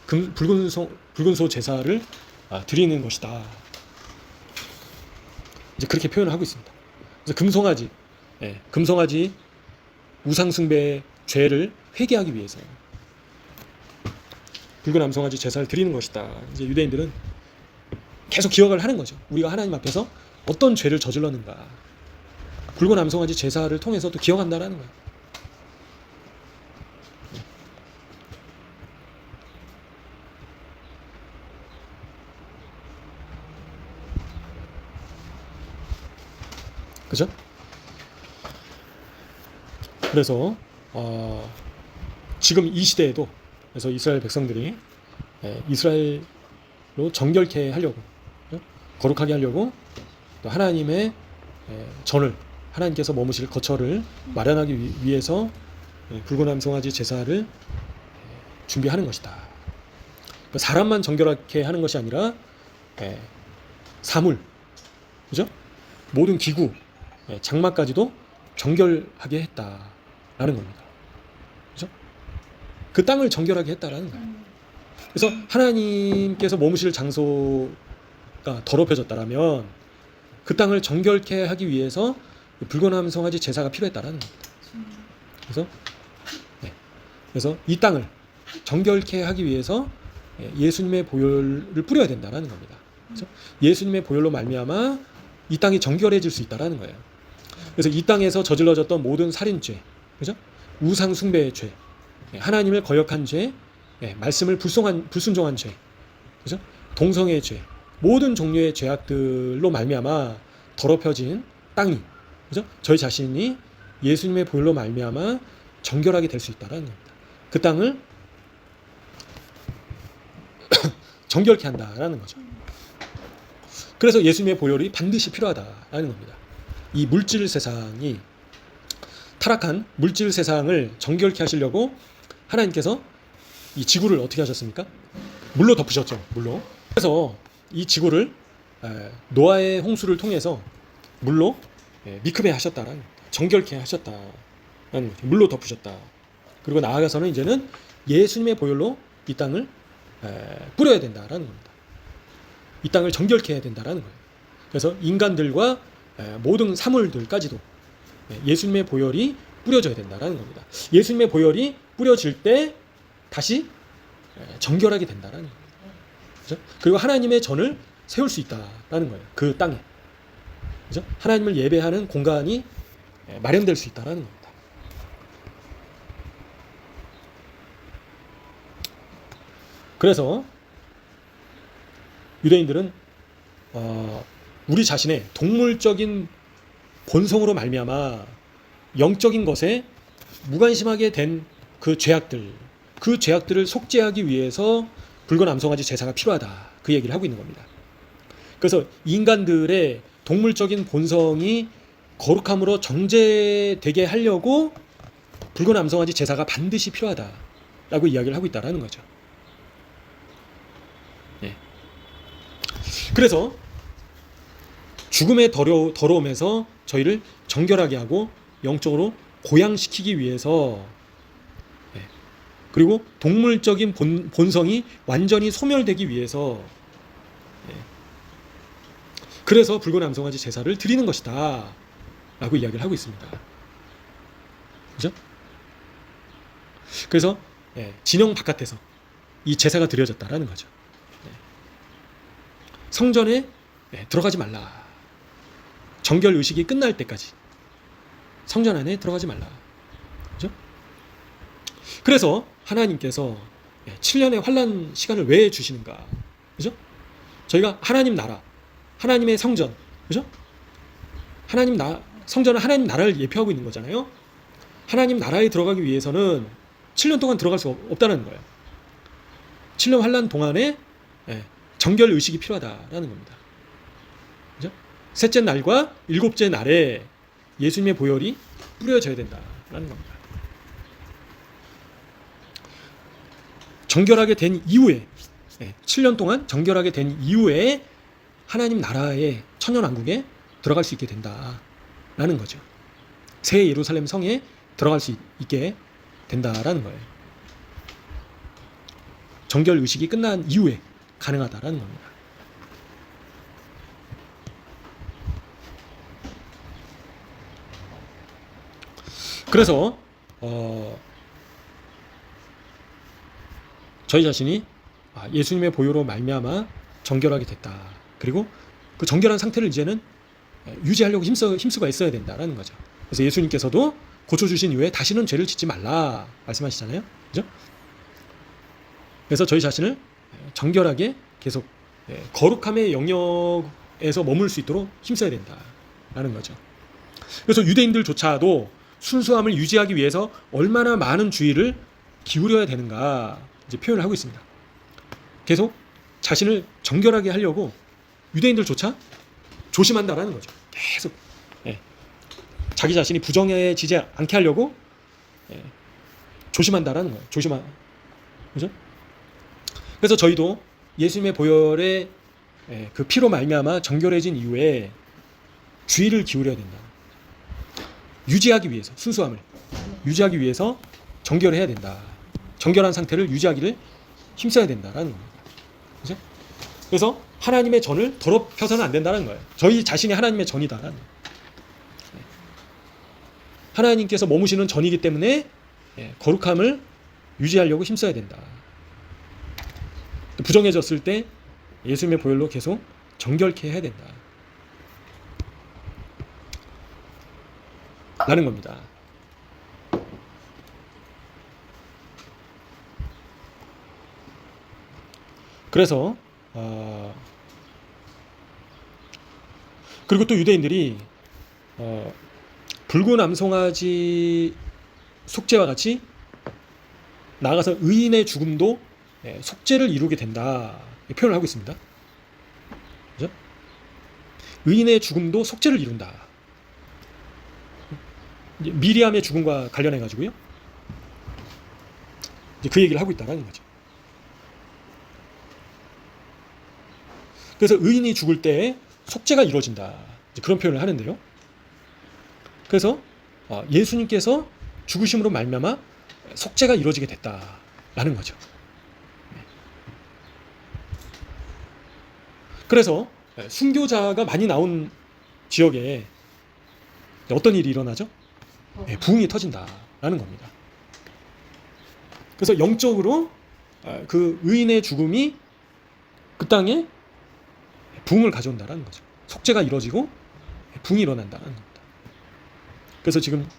Speaker 1: 붉은 소 제사를 드리는 것이다. 이제 그렇게 표현을 하고 있습니다. 그래서 금송아지 우상 숭배 죄를 회개하기 위해서 붉은 암송아지 제사를 드리는 것이다. 이제 유대인들은 계속 기억을 하는 거죠. 우리가 하나님 앞에서 어떤 죄를 저질렀는가. 붉은 암송아지 제사를 통해서 또 기억한다라는 거예요. 그죠? 그래서 지금 이 시대에도 그래서 이스라엘 백성들이 이스라엘로 정결케 하려고, 거룩하게 하려고 또 하나님의 전을, 하나님께서 머무실 거처를 마련하기 위해서 붉은 암송아지 제사를 준비하는 것이다. 사람만 정결하게 하는 것이 아니라 사물, 그죠? 모든 기구, 장막까지도 정결하게 했다라는 겁니다. 그죠? 그 땅을 정결하게 했다라는 거예요. 그래서 하나님께서 머무실 장소가 더럽혀졌다라면 그 땅을 정결케 하기 위해서 불건함 성화제 제사가 필요했다라는 겁니다. 그래서 이 땅을 정결케 하기 위해서 예수님의 보혈을 뿌려야 된다라는 겁니다. 그래서 예수님의 보혈로 말미암아 이 땅이 정결해질 수 있다라는 거예요. 그래서 이 땅에서 저질러졌던 모든 살인죄, 그죠? 우상 숭배의 죄, 하나님을 거역한 죄, 말씀을 불순종한 죄, 그죠? 동성애의 죄, 모든 종류의 죄악들로 말미암아 더럽혀진 땅이, 그죠? 저희 자신이 예수님의 보혈로 말미암아 정결하게 될 수 있다라는 겁니다. 그 땅을 정결케 한다라는 거죠. 그래서 예수님의 보혈이 반드시 필요하다라는 겁니다. 이 물질 세상이 타락한 물질 세상을 정결케 하시려고 하나님께서 이 지구를 어떻게 하셨습니까? 물로 덮으셨죠. 물로. 그래서 이 지구를 노아의 홍수를 통해서 물로 미크베 하셨다라는 겁니다. 정결케 하셨다라는 거죠. 물로 덮으셨다. 그리고 나아가서는 이제는 예수님의 보혈로 이 땅을 뿌려야 된다라는 겁니다. 이 땅을 정결케 해야 된다라는 거예요. 그래서 인간들과 모든 사물들까지도 예수님의 보혈이 뿌려져야 된다라는 겁니다. 예수님의 보혈이 뿌려질 때 다시 정결하게 된다라는 겁니다. 그죠? 그리고 하나님의 전을 세울 수 있다라는 거예요. 그 땅에. 그죠? 하나님을 예배하는 공간이 마련될 수 있다라는 겁니다. 그래서 유대인들은 우리 자신의 동물적인 본성으로 말미암아 영적인 것에 무관심하게 된 그 죄악들을 속죄하기 위해서 불건암송아지 제사가 필요하다. 그 얘기를 하고 있는 겁니다. 그래서 인간들의 동물적인 본성이 거룩함으로 정죄되게 하려고 불건암송아지 제사가 반드시 필요하다라고 이야기를 하고 있다라는 거죠. 그래서 죽음의 더러움에서 저희를 정결하게 하고 영적으로 고양시키기 위해서, 그리고 동물적인 본성이 완전히 소멸되기 위해서, 그래서 불건암송아지 제사를 드리는 것이다 라고 이야기를 하고 있습니다. 그죠? 그래서 진영 바깥에서 이 제사가 드려졌다라는 거죠. 성전에 들어가지 말라. 정결 의식이 끝날 때까지 성전 안에 들어가지 말라. 그죠? 그래서 하나님께서 7년의 환난 시간을 왜 주시는가? 그죠? 저희가 하나님 나라, 하나님의 성전, 그죠? 성전은 하나님 나라를 예표하고 있는 거잖아요. 하나님 나라에 들어가기 위해서는 7년 동안 들어갈 수 없다는 거예요. 7년 환난 동안에 정결 의식이 필요하다라는 겁니다. 그죠? 셋째 날과 일곱째 날에 예수님의 보혈이 뿌려져야 된다라는 겁니다. 정결하게 된 이후에 7년 동안 정결하게 된 이후에 하나님 나라의 천년왕국에 들어갈 수 있게 된다라는 거죠. 새 예루살렘 성에 들어갈 수 있게 된다라는 거예요. 정결 의식이 끝난 이후에 가능하다라는 겁니다. 그래서 저희 자신이 예수님의 보혈로 말미암아 정결하게 됐다. 그리고 그 정결한 상태를 이제는 유지하려고 힘쓰고 있어야 된다라는 거죠. 그래서 예수님께서도 고쳐주신 이후에 다시는 죄를 짓지 말라 말씀하시잖아요. 그죠? 그래서 저희 자신을 정결하게 계속 거룩함의 영역에서 머물 수 있도록 힘써야 된다라는 거죠. 그래서 유대인들조차도 순수함을 유지하기 위해서 얼마나 많은 주의를 기울여야 되는가 이제 표현을 하고 있습니다. 계속 자신을 정결하게 하려고 유대인들조차 조심한다라는 거죠. 계속 자기 자신이 부정해지지 않게 하려고 조심한다라는 거예요. 그죠? 그래서 저희도 예수님의 보혈의 그 피로 말미암아 정결해진 이후에 주의를 기울여야 된다. 유지하기 위해서, 순수함을 유지하기 위해서 정결해야 된다. 정결한 상태를 유지하기를 힘써야 된다라는 겁니다. 그죠? 그래서 하나님의 전을 더럽혀서는 안 된다는 거예요. 저희 자신이 하나님의 전이다라는 거예요. 하나님께서 머무시는 전이기 때문에 거룩함을 유지하려고 힘써야 된다. 부정해졌을 때 예수님의 보혈로 계속 정결케 해야 된다. 라는 겁니다. 그래서 그리고 또 유대인들이 붉은 암송아지 속죄와 같이 나아가서 의인의 죽음도 속죄를 이루게 된다 표현을 하고 있습니다. 그죠? 의인의 죽음도 속죄를 이룬다. 이제 미리암의 죽음과 관련해 가지고요. 이제 그 얘기를 하고 있다라는 거죠. 그래서 의인이 죽을 때 속죄가 이루어진다. 이제 그런 표현을 하는데요. 그래서 예수님께서 죽으심으로 말미암아 속죄가 이루어지게 됐다라는 거죠. 그래서 순교자가 많이 나온 지역에 어떤 일이 일어나죠? 부흥이 터진다라는 겁니다. 그래서 영적으로 그 의인의 죽음이 그 땅에 부흥을 가져온다라는 거죠. 속죄가 이루어지고 부흥이 일어난다는 겁니다. 그래서 지금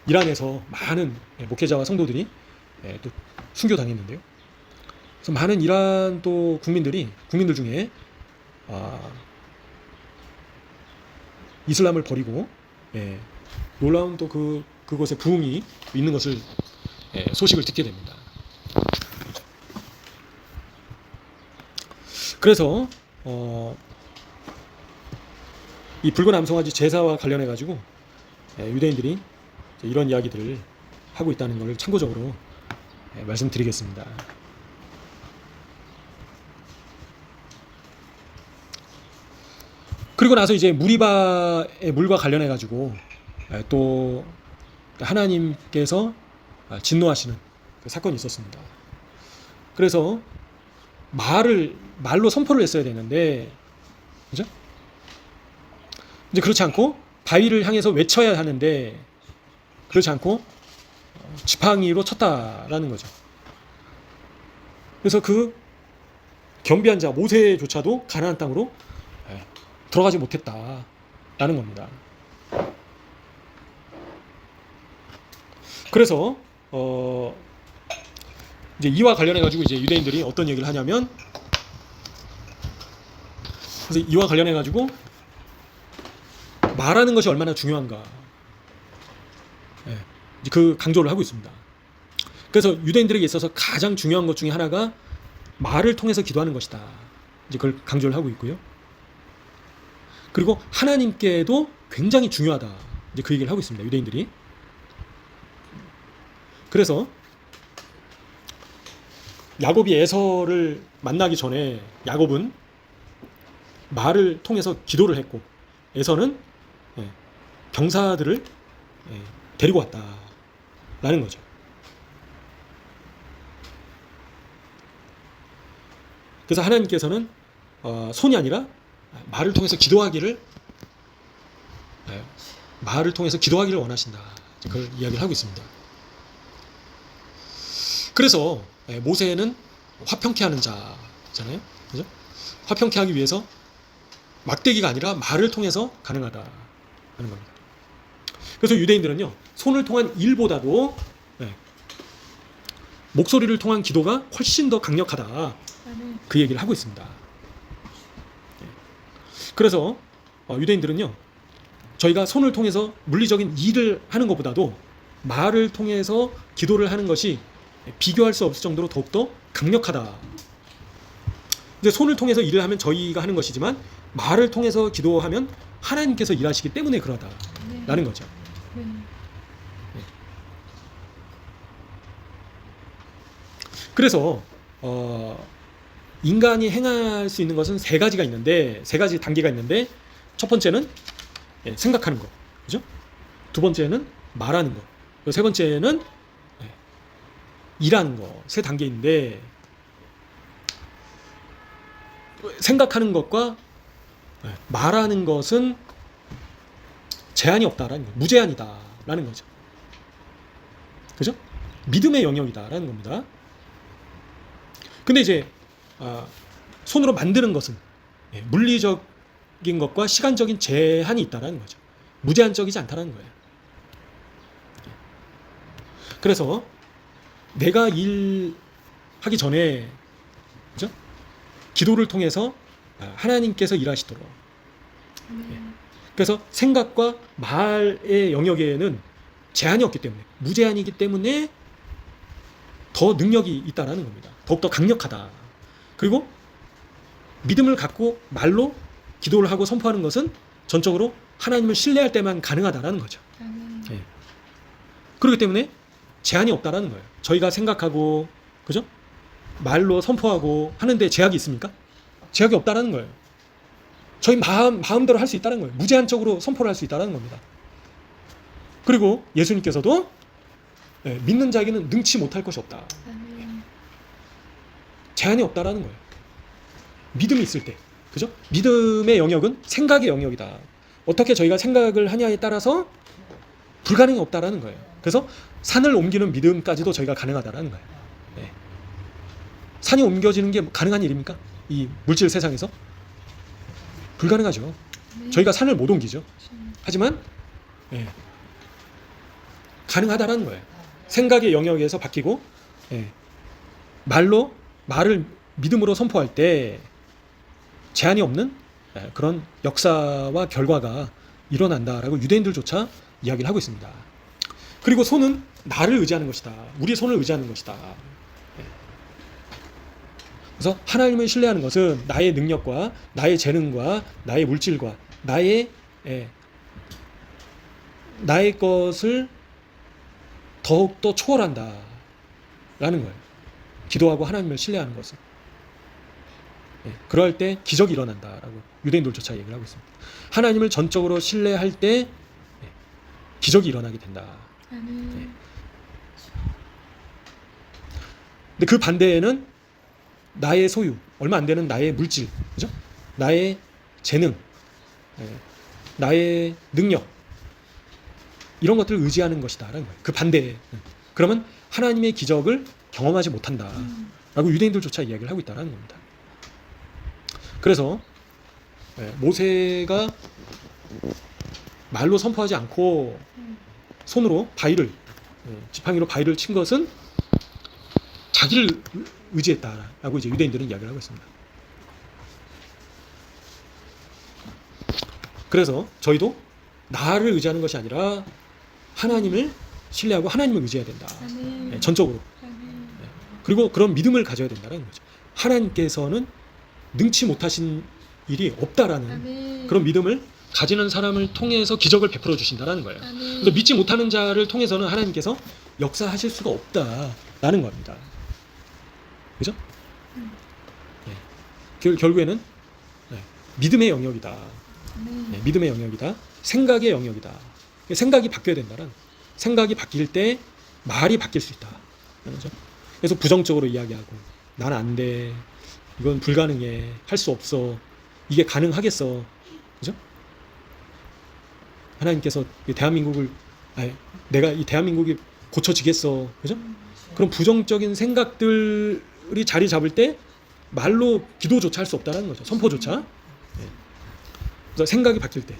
Speaker 1: 이란에서 많은 목회자와 성도들이 또 순교당했는데요. 그래서 많은 이란 또 국민들 중에 이슬람을 버리고 놀라운 또 그곳에 부흥이 있는 것을 소식을 듣게 됩니다. 그래서 이 붉은 암송아지 제사와 관련해 가지고 유대인들이 이런 이야기들을 하고 있다는 것을 참고적으로 말씀드리겠습니다. 그리고 나서 이제 무리바의 물과 관련해 가지고 또 하나님께서 진노하시는 그 사건이 있었습니다. 그래서 말로 선포를 했어야 되는데, 그죠? 이제 그렇지 않고 바위를 향해서 외쳐야 하는데, 그렇지 않고 지팡이로 쳤다라는 거죠. 그래서 그 겸비한 자 모세조차도 가나안 땅으로 들어가지 못했다라는 겁니다. 그래서 이제 이와 관련해 가지고 이제 유대인들이 어떤 얘기를 하냐면, 그래서 이와 관련해 가지고 말하는 것이 얼마나 중요한가, 이제 그 강조를 하고 있습니다. 그래서 유대인들에게 있어서 가장 중요한 것 중에 하나가 말을 통해서 기도하는 것이다. 이제 그걸 강조를 하고 있고요. 그리고 하나님께도 굉장히 중요하다. 이제 그 얘기를 하고 있습니다. 유대인들이. 그래서 야곱이 에서를 만나기 전에 야곱은 말을 통해서 기도를 했고, 에서는 병사들을 데리고 왔다라는 거죠. 그래서 하나님께서는 손이 아니라 말을 통해서 기도하기를 원하신다. 그걸 이야기를 하고 있습니다. 그래서 모세는 화평케 하는 자잖아요. 그죠? 화평케 하기 위해서 막대기가 아니라 말을 통해서 가능하다라는 겁니다. 그래서 유대인들은요, 손을 통한 일보다도 목소리를 통한 기도가 훨씬 더 강력하다. 그 얘기를 하고 있습니다. 그래서 유대인들은요, 저희가 손을 통해서 물리적인 일을 하는 것보다도 말을 통해서 기도를 하는 것이 비교할 수 없을 정도로 더욱더 강력하다. 이제 손을 통해서 일을 하면 저희가 하는 것이지만 말을 통해서 기도하면 하나님께서 일하시기 때문에 그러다라는 거죠. 그래서 인간이 행할 수 있는 것은 세 가지 단계가 있는데, 첫 번째는 생각하는 거, 그죠? 두 번째는 말하는 거, 그리고 세 번째는 일하는 거. 세 단계인데 생각하는 것과 말하는 것은 제한이 없다라는 거, 무제한이다라는 거죠. 그죠? 믿음의 영역이다라는 겁니다. 근데 이제 손으로 만드는 것은 물리적인 것과 시간적인 제한이 있다라는 거죠. 무제한적이지 않다라는 거예요. 그래서 내가 일하기 전에, 그죠? 기도를 통해서 하나님께서 일하시도록. 그래서 생각과 말의 영역에는 제한이 없기 때문에, 무제한이기 때문에 더 능력이 있다라는 겁니다. 더욱더 강력하다. 그리고 믿음을 갖고 말로 기도를 하고 선포하는 것은 전적으로 하나님을 신뢰할 때만 가능하다라는 거죠. 예. 그렇기 때문에 제한이 없다라는 거예요. 저희가 생각하고, 그죠? 말로 선포하고 하는데 제약이 있습니까? 제약이 없다라는 거예요. 저희 마음대로 할 수 있다는 거예요. 무제한적으로 선포를 할 수 있다는 겁니다. 그리고 예수님께서도 믿는 자에게는 능치 못할 것이 없다. 제한이 없다라는 거예요. 믿음이 있을 때, 그죠? 믿음의 영역은 생각의 영역이다. 어떻게 저희가 생각을 하냐에 따라서 불가능이 없다라는 거예요. 그래서 산을 옮기는 믿음까지도 저희가 가능하다라는 거예요. 네. 산이 옮겨지는 게 가능한 일입니까? 이 물질 세상에서? 불가능하죠. 저희가 산을 못 옮기죠. 하지만 가능하다라는 거예요. 생각의 영역에서 바뀌고 말을 믿음으로 선포할 때 제한이 없는 그런 역사와 결과가 일어난다라고 유대인들조차 이야기를 하고 있습니다. 그리고 손은 나를 의지하는 것이다. 우리의 손을 의지하는 것이다. 그래서 하나님을 신뢰하는 것은 나의 능력과 나의 재능과 나의 물질과 나의 것을 더욱더 초월한다 라는 거예요. 기도하고 하나님을 신뢰하는 것은. 그럴 때 기적이 일어난다라고 유대인들조차 얘기를 하고 있습니다. 하나님을 전적으로 신뢰할 때 기적이 일어나게 된다. 근데 그 반대에는 나의 소유, 얼마 안 되는 나의 물질, 그죠? 나의 재능, 나의 능력, 이런 것들을 의지하는 것이다라는 거예요. 그 반대에. 그러면 하나님의 기적을 경험하지 못한다라고 유대인들조차 이야기를 하고 있다는 겁니다. 그래서 모세가 말로 선포하지 않고 손으로 지팡이로 바위를 친 것은 자기를 의지했다라고 이제 유대인들은 이야기를 하고 있습니다. 그래서 저희도 나를 의지하는 것이 아니라 하나님을 신뢰하고 하나님을 의지해야 된다. 전적으로. 그리고 그런 믿음을 가져야 된다는 거죠. 하나님께서는 능치 못하신 일이 없다라는 그런 믿음을 가지는 사람을 통해서 기적을 베풀어 주신다는 거예요. 그래서 믿지 못하는 자를 통해서는 하나님께서 역사하실 수가 없다라는 겁니다. 그죠? 결국에는 믿음의 영역이다. 믿음의 영역이다. 생각의 영역이다. 생각이 바뀌어야 된다는, 생각이 바뀔 때 말이 바뀔 수 있다. 그렇죠? 그래서 부정적으로 이야기하고 난 안 돼. 이건 불가능해. 할 수 없어. 이게 가능하겠어. 그죠? 하나님께서 내가 이 대한민국이 고쳐지겠어. 그죠? 그런 부정적인 생각들이 자리 잡을 때 말로 기도조차 할 수 없다는 거죠. 선포조차. 그래서 생각이 바뀔 때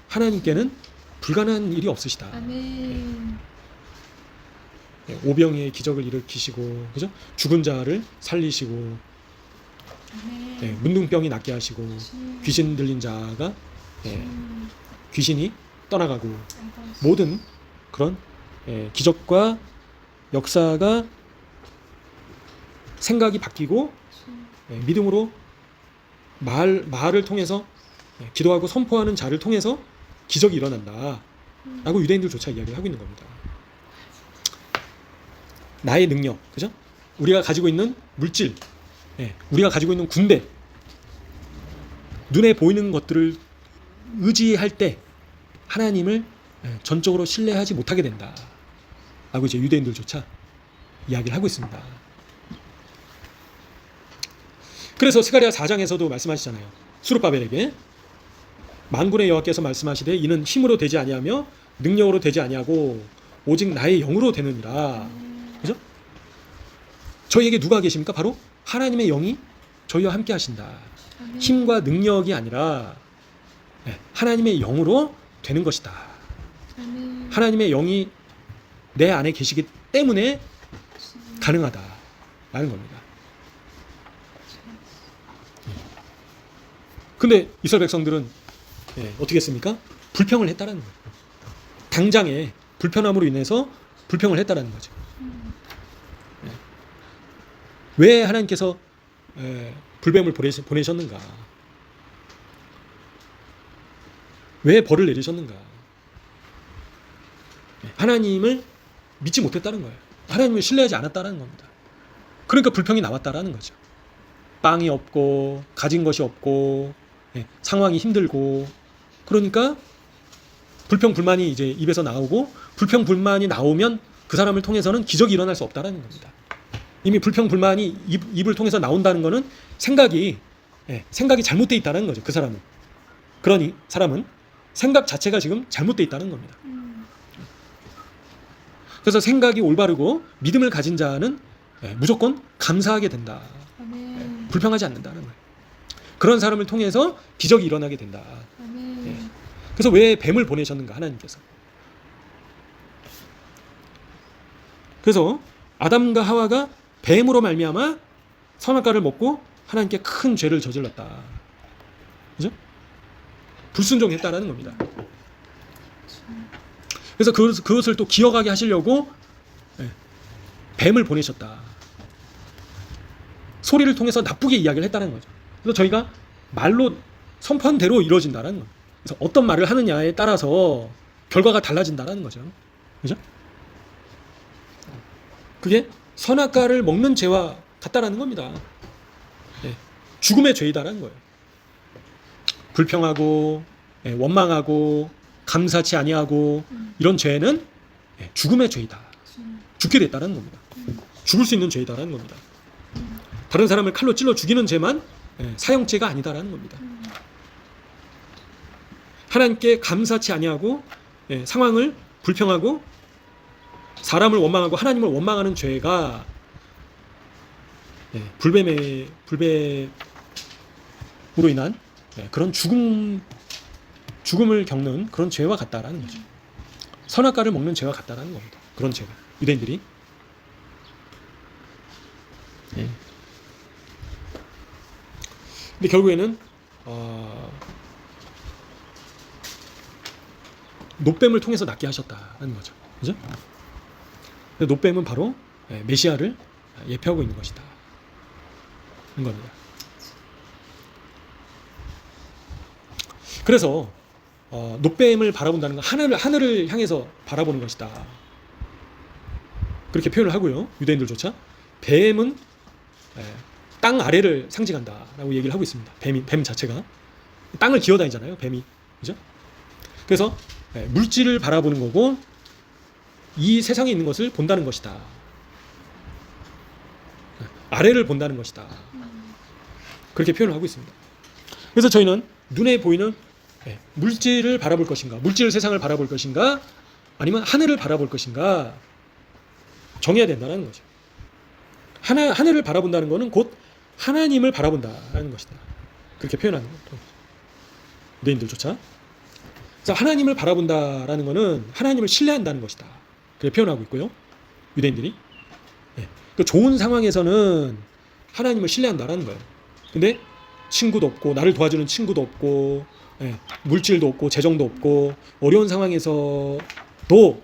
Speaker 1: 하나님께는 불가능한 일이 없으시다. 오병이의 기적을 일으키시고, 그죠? 죽은 자를 살리시고, 문둥병이 낫게 하시고, 귀신 들린 자가 귀신이 떠나가고, 모든 그런 기적과 역사가 생각이 바뀌고 믿음으로 말을 통해서 기도하고 선포하는 자를 통해서 기적이 일어난다 라고 유대인들조차 이야기를 하고 있는 겁니다. 나의 능력, 그죠? 우리가 가지고 있는 물질, 우리가 가지고 있는 군대, 눈에 보이는 것들을 의지할 때 하나님을 전적으로 신뢰하지 못하게 된다 라고 이제 유대인들조차 이야기를 하고 있습니다. 그래서 스가랴 4장에서도 말씀하시잖아요. 수룹바벨에게 만군의 여호와께서 말씀하시되 이는 힘으로 되지 아니하며 능력으로 되지 아니하고 오직 나의 영으로 되느니라. 그죠? 저희에게 누가 계십니까? 바로 하나님의 영이 저희와 함께 하신다. 힘과 능력이 아니라 하나님의 영으로 되는 것이다. 하나님의 영이 내 안에 계시기 때문에 가능하다라는 겁니다. 근데 이스라엘 백성들은 어떻게 했습니까? 불평을 했다라는 거예요. 당장에 불편함으로 인해서 불평을 했다라는 거죠. 왜 하나님께서 불뱀을 보내셨는가? 왜 벌을 내리셨는가? 하나님을 믿지 못했다는 거예요. 하나님을 신뢰하지 않았다는 겁니다. 그러니까 불평이 나왔다라는 거죠. 빵이 없고 가진 것이 없고 상황이 힘들고 그러니까 불평 불만이 이제 입에서 나오고 불평 불만이 나오면 그 사람을 통해서는 기적이 일어날 수 없다라는 겁니다. 이미 불평 불만이 입을 통해서 나온다는 것은 생각이 잘못되어 있다는 거죠. 그 사람은. 그러니 사람은 생각 자체가 지금 잘못되어 있다는 겁니다. 그래서 생각이 올바르고 믿음을 가진 자는 무조건 감사하게 된다. 불평하지 않는다는 거예요. 그런 사람을 통해서 기적이 일어나게 된다. 그래서 왜 뱀을 보내셨는가 하나님께서. 그래서 아담과 하와가 뱀으로 말미암아 선악과를 먹고 하나님께 큰 죄를 저질렀다. 그죠? 불순종했다라는 겁니다. 그래서 그것을 또 기억하게 하시려고 뱀을 보내셨다. 소리를 통해서 나쁘게 이야기를 했다는 거죠. 그래서 저희가 말로 선포한 대로 이루어진다는 거예요. 그래서 어떤 말을 하느냐에 따라서 결과가 달라진다는 거죠. 그죠? 그게 선악과를 먹는 죄와 같다라는 겁니다. 죽음의 죄이다라는 거예요. 불평하고 원망하고 감사치 아니하고 이런 죄는 죽음의 죄이다. 죽게 됐다는 겁니다. 죽을 수 있는 죄이다라는 겁니다. 다른 사람을 칼로 찔러 죽이는 죄만 사형죄가 아니다라는 겁니다. 하나님께 감사치 아니하고 상황을 불평하고 사람을 원망하고 하나님을 원망하는 죄가 불뱀으로 인한 그런 죽음을 겪는 그런 죄와 같다라는 거죠. 선악과를 먹는 죄와 같다라는 겁니다. 그런 죄가 유대인들이. 근데 결국에는 놋뱀을 통해서 낫게 하셨다는 거죠. 그죠? 놋뱀은 바로 메시아를 예표하고 있는 것이다. 인 겁니다. 그래서 놋뱀을 바라본다는 건 하늘을 향해서 바라보는 것이다. 그렇게 표현을 하고요. 유대인들조차 뱀은 땅 아래를 상징한다라고 얘기를 하고 있습니다. 뱀 자체가 땅을 기어다니잖아요. 뱀이. 그죠? 그래서 물질을 바라보는 거고 이 세상에 있는 것을 본다는 것이다. 아래를 본다는 것이다. 그렇게 표현을 하고 있습니다. 그래서 저희는 눈에 보이는 물질을 바라볼 것인가, 물질 세상을 바라볼 것인가, 아니면 하늘을 바라볼 것인가 정해야 된다는 거죠. 하늘을 바라본다는 것은 곧 하나님을 바라본다라는 것이다. 그렇게 표현하는 거죠. 유대인들조차. 그래서 하나님을 바라본다라는 것은 하나님을 신뢰한다는 것이다. 그렇게 표현하고 있고요. 유대인들이. 그 좋은 상황에서는 하나님을 신뢰한다라는 거예요. 근데 친구도 없고 나를 도와주는 친구도 없고 물질도 없고 재정도 없고 어려운 상황에서도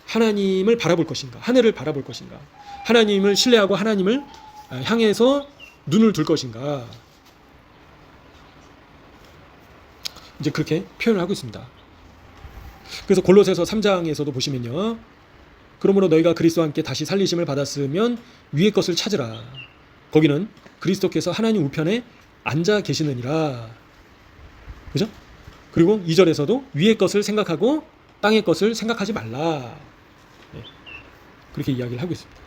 Speaker 1: 하나님을 바라볼 것인가, 하늘을 바라볼 것인가, 하나님을 신뢰하고 하나님을 향해서 눈을 둘 것인가, 이제 그렇게 표현을 하고 있습니다. 그래서 골로새서 3장에서도 보시면요, 그러므로 너희가 그리스도와 함께 다시 살리심을 받았으면 위의 것을 찾으라. 거기는 그리스도께서 하나님 우편에 앉아 계시느니라. 그죠? 그리고 2절에서도 위의 것을 생각하고 땅의 것을 생각하지 말라. 네. 그렇게 이야기를 하고 있습니다.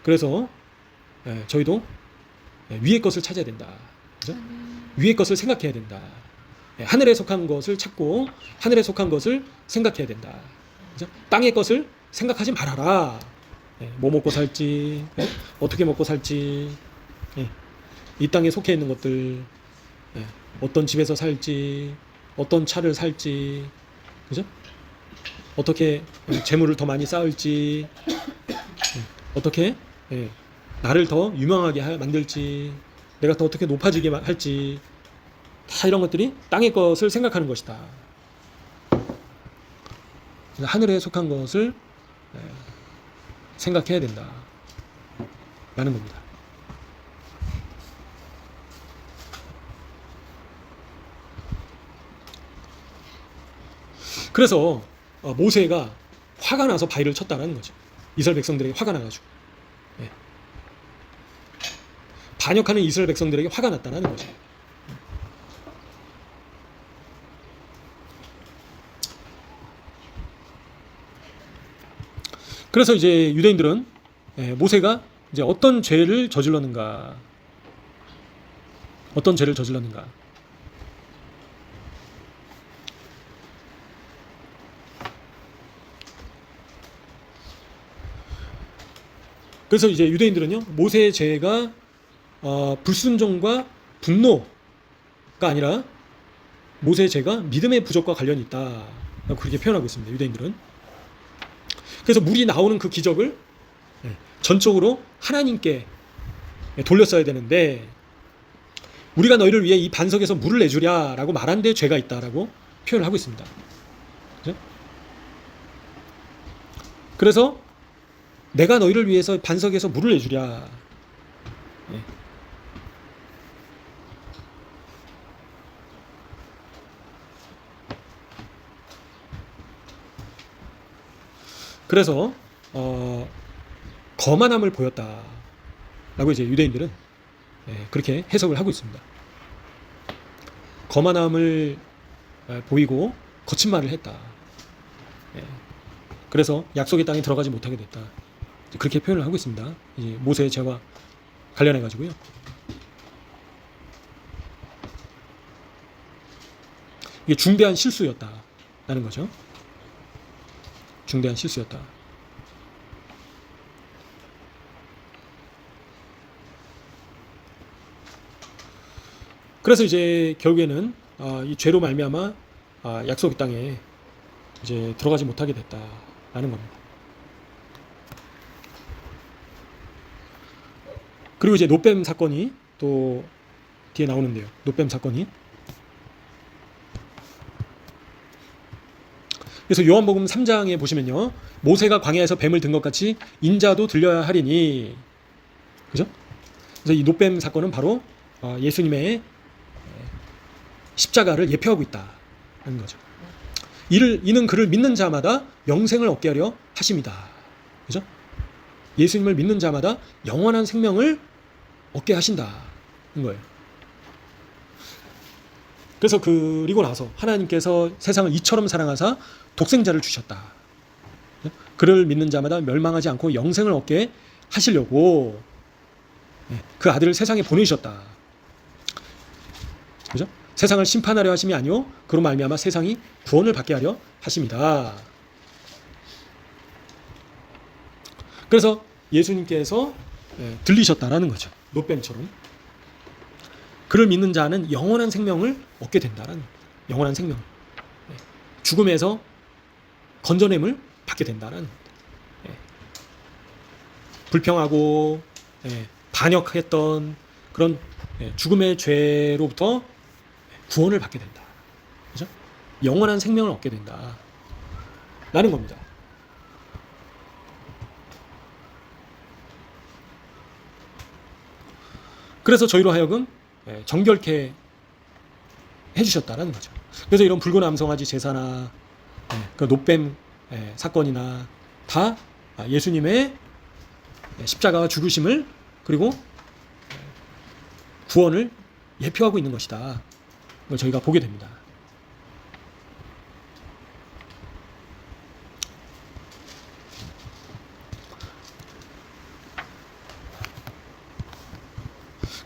Speaker 1: 그래서 저희도 위의 것을 찾아야 된다. 그죠? 위의 것을 생각해야 된다. 하늘에 속한 것을 찾고 하늘에 속한 것을 생각해야 된다. 그죠? 땅의 것을 생각하지 말아라. 뭐 먹고 살지, 어떻게 먹고 살지, 이 땅에 속해 있는 것들, 어떤 집에서 살지, 어떤 차를 살지, 그죠? 어떻게 재물을 더 많이 쌓을지, 어떻게 나를 더 유명하게 만들지, 내가 더 어떻게 높아지게 할지, 다 이런 것들이 땅의 것을 생각하는 것이다. 하늘에 속한 것을 생각해야 된다 라는 겁니다. 그래서 모세가 화가 나서 바위를 쳤다라는 거죠. 이스라엘 백성들에게 화가 나가지고 반역하는 이스라엘 백성들에게 화가 났다라는 거죠. 그래서 이제 유대인들은 모세가 이제 어떤 죄를 저질렀는가, 그래서 이제 유대인들은요, 모세의 죄가 불순종과 분노가 아니라 모세의 죄가 믿음의 부족과 관련이 있다, 그렇게 표현하고 있습니다. 유대인들은. 그래서 물이 나오는 그 기적을 전적으로 하나님께 돌렸어야 되는데, 우리가 너희를 위해 이 반석에서 물을 내주랴라고 말한 데 죄가 있다라고 표현을 하고 있습니다. 그죠? 그래서 내가 너희를 위해서 반석에서 물을 내주랴. 그래서 거만함을 보였다라고 이제 유대인들은 그렇게 해석을 하고 있습니다. 거만함을 보이고 거친 말을 했다. 그래서 약속의 땅에 들어가지 못하게 됐다. 그렇게 표현을 하고 있습니다. 이제 모세의 죄와 관련해 가지고요. 이게 중대한 실수였다라는 거죠. 중대한 실수였다. 그래서 이제 결국에는 이 죄로 말미암아 약속의 땅에 이제 들어가지 못하게 됐다라는 겁니다. 그리고 이제 놋뱀 사건이 또 뒤에 나오는데요. 놋뱀 사건이. 그래서 요한복음 3장에 보시면요, 모세가 광야에서 뱀을 든 것 같이 인자도 들려야 하리니, 그죠? 그래서 이 놋뱀 사건은 바로 예수님의 십자가를 예표하고 있다는 거죠. 이는 그를 믿는 자마다 영생을 얻게 하려 하심이다. 그죠? 예수님을 믿는 자마다 영원한 생명을 얻게 하신다는 거예요. 그래서 그리고 나서 하나님께서 세상을 이처럼 사랑하사 독생자를 주셨다. 그를 믿는 자마다 멸망하지 않고 영생을 얻게 하시려고 그 아들을 세상에 보내주셨다. 그죠? 세상을 심판하려 하심이 아니요 그로 말미암아 세상이 구원을 받게 하려 하심이다. 그래서 예수님께서 들리셨다라는 거죠. 놋뱀처럼. 그를 믿는 자는 영원한 생명을 얻게 된다라는 거예요. 영원한 생명. 죽음에서 건져냄을 받게 된다라는 거예요. 불평하고 반역했던 그런 죽음의 죄로부터 구원을 받게 된다. 그죠? 영원한 생명을 얻게 된다. 라는 겁니다. 그래서 저희로 하여금 정결케 해주셨다라는 거죠. 그래서 이런 붉은 암송아지 제사나 그 놋뱀 사건이나 다 예수님의 십자가와 죽으심을, 그리고 구원을 예표하고 있는 것이다. 이걸 저희가 보게 됩니다.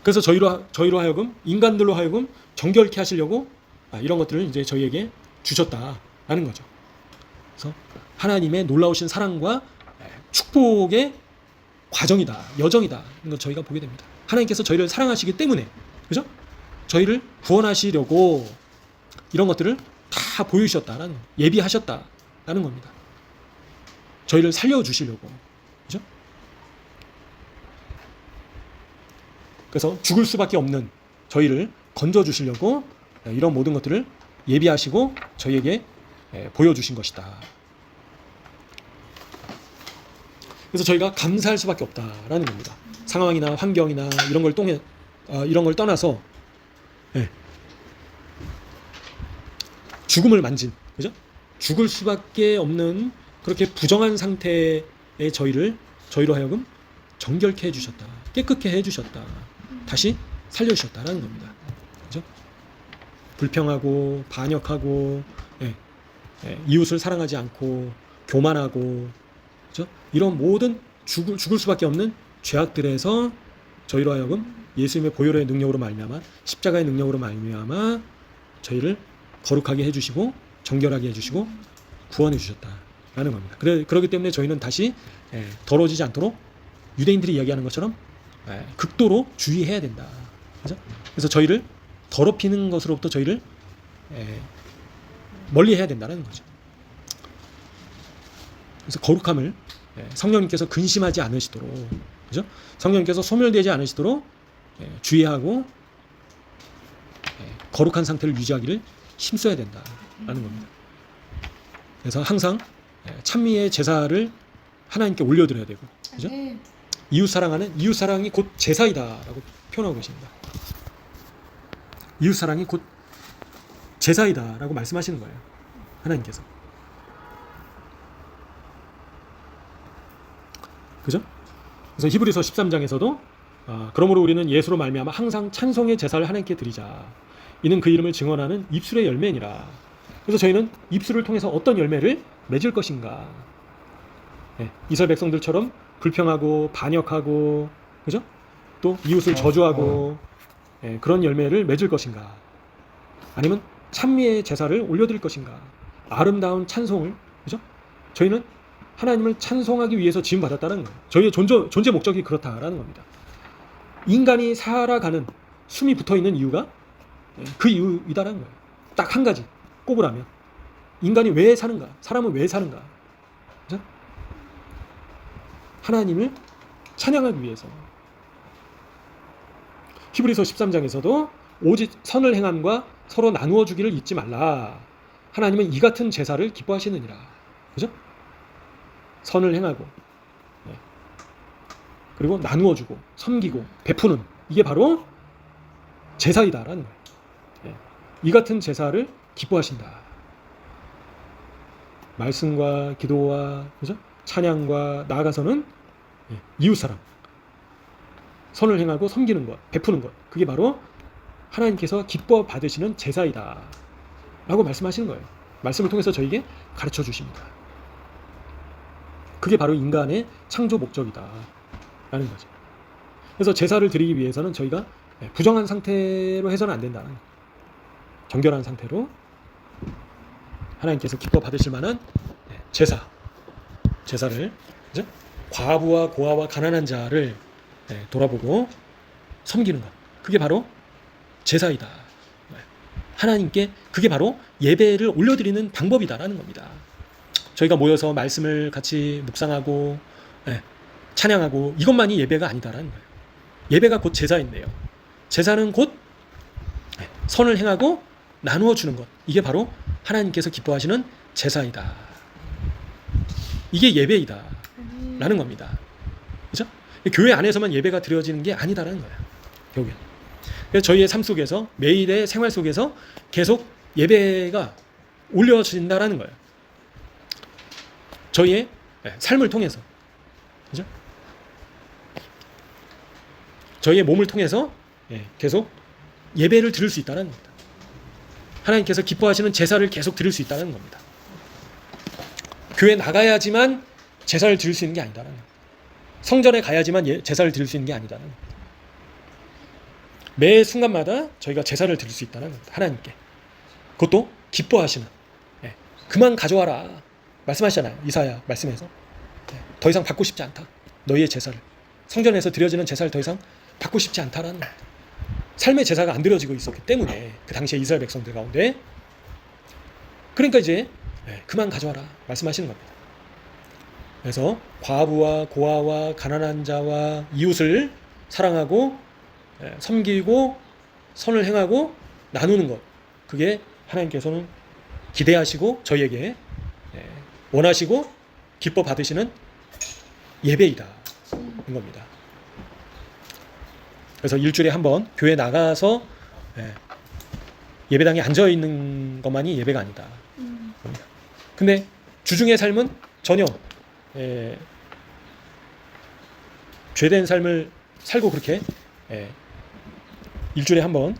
Speaker 1: 그래서 저희로 하여금 인간들로 하여금 정결케 하시려고 이런 것들을 이제 저희에게 주셨다라는 거죠. 그래서 하나님의 놀라우신 사랑과 축복의 과정이다, 여정이다. 이런 걸 저희가 보게 됩니다. 하나님께서 저희를 사랑하시기 때문에, 그죠? 저희를 구원하시려고 이런 것들을 다 보여주셨다라는, 예비하셨다라는 겁니다. 저희를 살려주시려고, 그죠? 그래서 죽을 수밖에 없는 저희를 건져주시려고 이런 모든 것들을 예비하시고 저희에게 보여주신 것이다. 그래서 저희가 감사할 수밖에 없다라는 겁니다. 상황이나 환경이나 이런 걸 떠나서 죽음을 만진, 그죠? 죽을 수밖에 없는 그렇게 부정한 상태의 저희로 하여금 정결케 해주셨다, 깨끗게 해주셨다, 다시 살려주셨다라는 겁니다. 그죠? 불평하고 반역하고 이웃을 사랑하지 않고 교만하고, 그죠? 이런 모든 죽을 수밖에 없는 죄악들에서 저희로 하여금 예수님의 보혈의 능력으로 말미암아, 십자가의 능력으로 말미암아 저희를 거룩하게 해주시고 정결하게 해주시고 구원해 주셨다라는 겁니다. 그렇기 때문에 저희는 다시 더러워지지 않도록 유대인들이 이야기하는 것처럼 극도로 주의해야 된다. 그죠? 그래서 저희를 더럽히는 것으로부터 저희를 멀리해야 된다는 거죠. 그래서 거룩함을 성령님께서 근심하지 않으시도록, 그죠? 성령님께서 소멸되지 않으시도록 주의하고 거룩한 상태를 유지하기를 힘써야 된다라는 겁니다. 그래서 항상 찬미의 제사를 하나님께 올려드려야 되고, 그죠? 이웃 사랑이 곧 제사이다라고 표현하고 계십니다. 이웃 사랑이 곧 제사이다라고 말씀하시는 거예요, 하나님께서. 그죠? 그래서 히브리서 13장에서도 그러므로 우리는 예수로 말미암아 항상 찬송의 제사를 하나님께 드리자. 이는 그 이름을 증언하는 입술의 열매니라. 그래서 저희는 입술을 통해서 어떤 열매를 맺을 것인가? 이스라엘 백성들처럼 불평하고 반역하고, 그죠? 또 이웃을 저주하고 그런 열매를 맺을 것인가? 아니면 찬미의 제사를 올려드릴 것인가? 아름다운 찬송을, 그죠? 저희는 하나님을 찬송하기 위해서 지음 받았다는 거예요. 저희의 존재 목적이 그렇다라는 겁니다. 인간이 살아가는, 숨이 붙어 있는 이유가 그 이유이다라는 거예요. 딱 한 가지 꼽으라면, 인간이 왜 사는가? 사람은 왜 사는가? 그죠? 하나님을 찬양하기 위해서. 히브리서 13장에서도 오직 선을 행함과 서로 나누어 주기를 잊지 말라. 하나님은 이 같은 제사를 기뻐하시느니라. 그죠? 선을 행하고, 그리고 나누어 주고, 섬기고, 베푸는, 이게 바로 제사이다라는 거예요. 이 같은 제사를 기뻐하신다. 말씀과 기도와, 그죠? 찬양과 나아가서는 이웃사랑, 선을 행하고 섬기는 것, 베푸는 것, 그게 바로 하나님께서 기뻐 받으시는 제사이다 라고 말씀하시는 거예요. 말씀을 통해서 저에게 가르쳐 주십니다. 그게 바로 인간의 창조 목적이다 라는 거죠. 그래서 제사를 드리기 위해서는 저희가 부정한 상태로 해서는 안 된다는 거예요. 정결한 상태로 하나님께서 기뻐 받으실 만한 제사를, 그죠? 과부와 고아와 가난한 자를 돌아보고 섬기는 것, 그게 바로 제사이다. 하나님께 그게 바로 예배를 올려드리는 방법이다라는 겁니다. 저희가 모여서 말씀을 같이 묵상하고 찬양하고 이것만이 예배가 아니다라는 거예요. 예배가 곧 제사인데요. 제사는 곧 선을 행하고 나누어 주는 것, 이게 바로 하나님께서 기뻐하시는 제사이다. 이게 예배이다 라는 겁니다. 그렇죠? 교회 안에서만 예배가 드려지는 게 아니다라는 거예요. 결국엔. 그래서 저희의 삶 속에서, 매일의 생활 속에서 계속 예배가 올려진다라는 거예요. 저희의 삶을 통해서, 그죠? 저희의 몸을 통해서 계속 예배를 드릴 수 있다는 겁니다. 하나님께서 기뻐하시는 제사를 계속 드릴 수 있다는 겁니다. 교회 나가야지만 제사를 드릴 수 있는 게 아니다라는 겁니다. 성전에 가야지만 제사를 드릴 수 있는 게 아니다라는 겁니다. 매 순간마다 저희가 제사를 드릴 수 있다는 겁니다. 하나님께. 그것도 기뻐하시는. 그만 가져와라. 말씀하시잖아요. 이사야 말씀에서. 더 이상 받고 싶지 않다. 너희의 제사를. 성전에서 드려지는 제사를 더 이상 받고 싶지 않다라는 겁니다. 삶의 제사가 안 드려지고 있었기 때문에 그 당시에 이스라엘 백성들 가운데. 그러니까 이제 그만 가져와라 말씀하시는 겁니다. 그래서 과부와 고아와 가난한 자와 이웃을 사랑하고 섬기고 선을 행하고 나누는 것, 그게 하나님께서는 기대하시고 저희에게 원하시고 기뻐 받으시는 예배이다 인 겁니다. 그래서 일주일에 한 번 교회 나가서 예배당에 앉아 있는 것만이 예배가 아니다. 근데 주중의 삶은 전혀 죄된 삶을 살고 그렇게 일주일에 한 번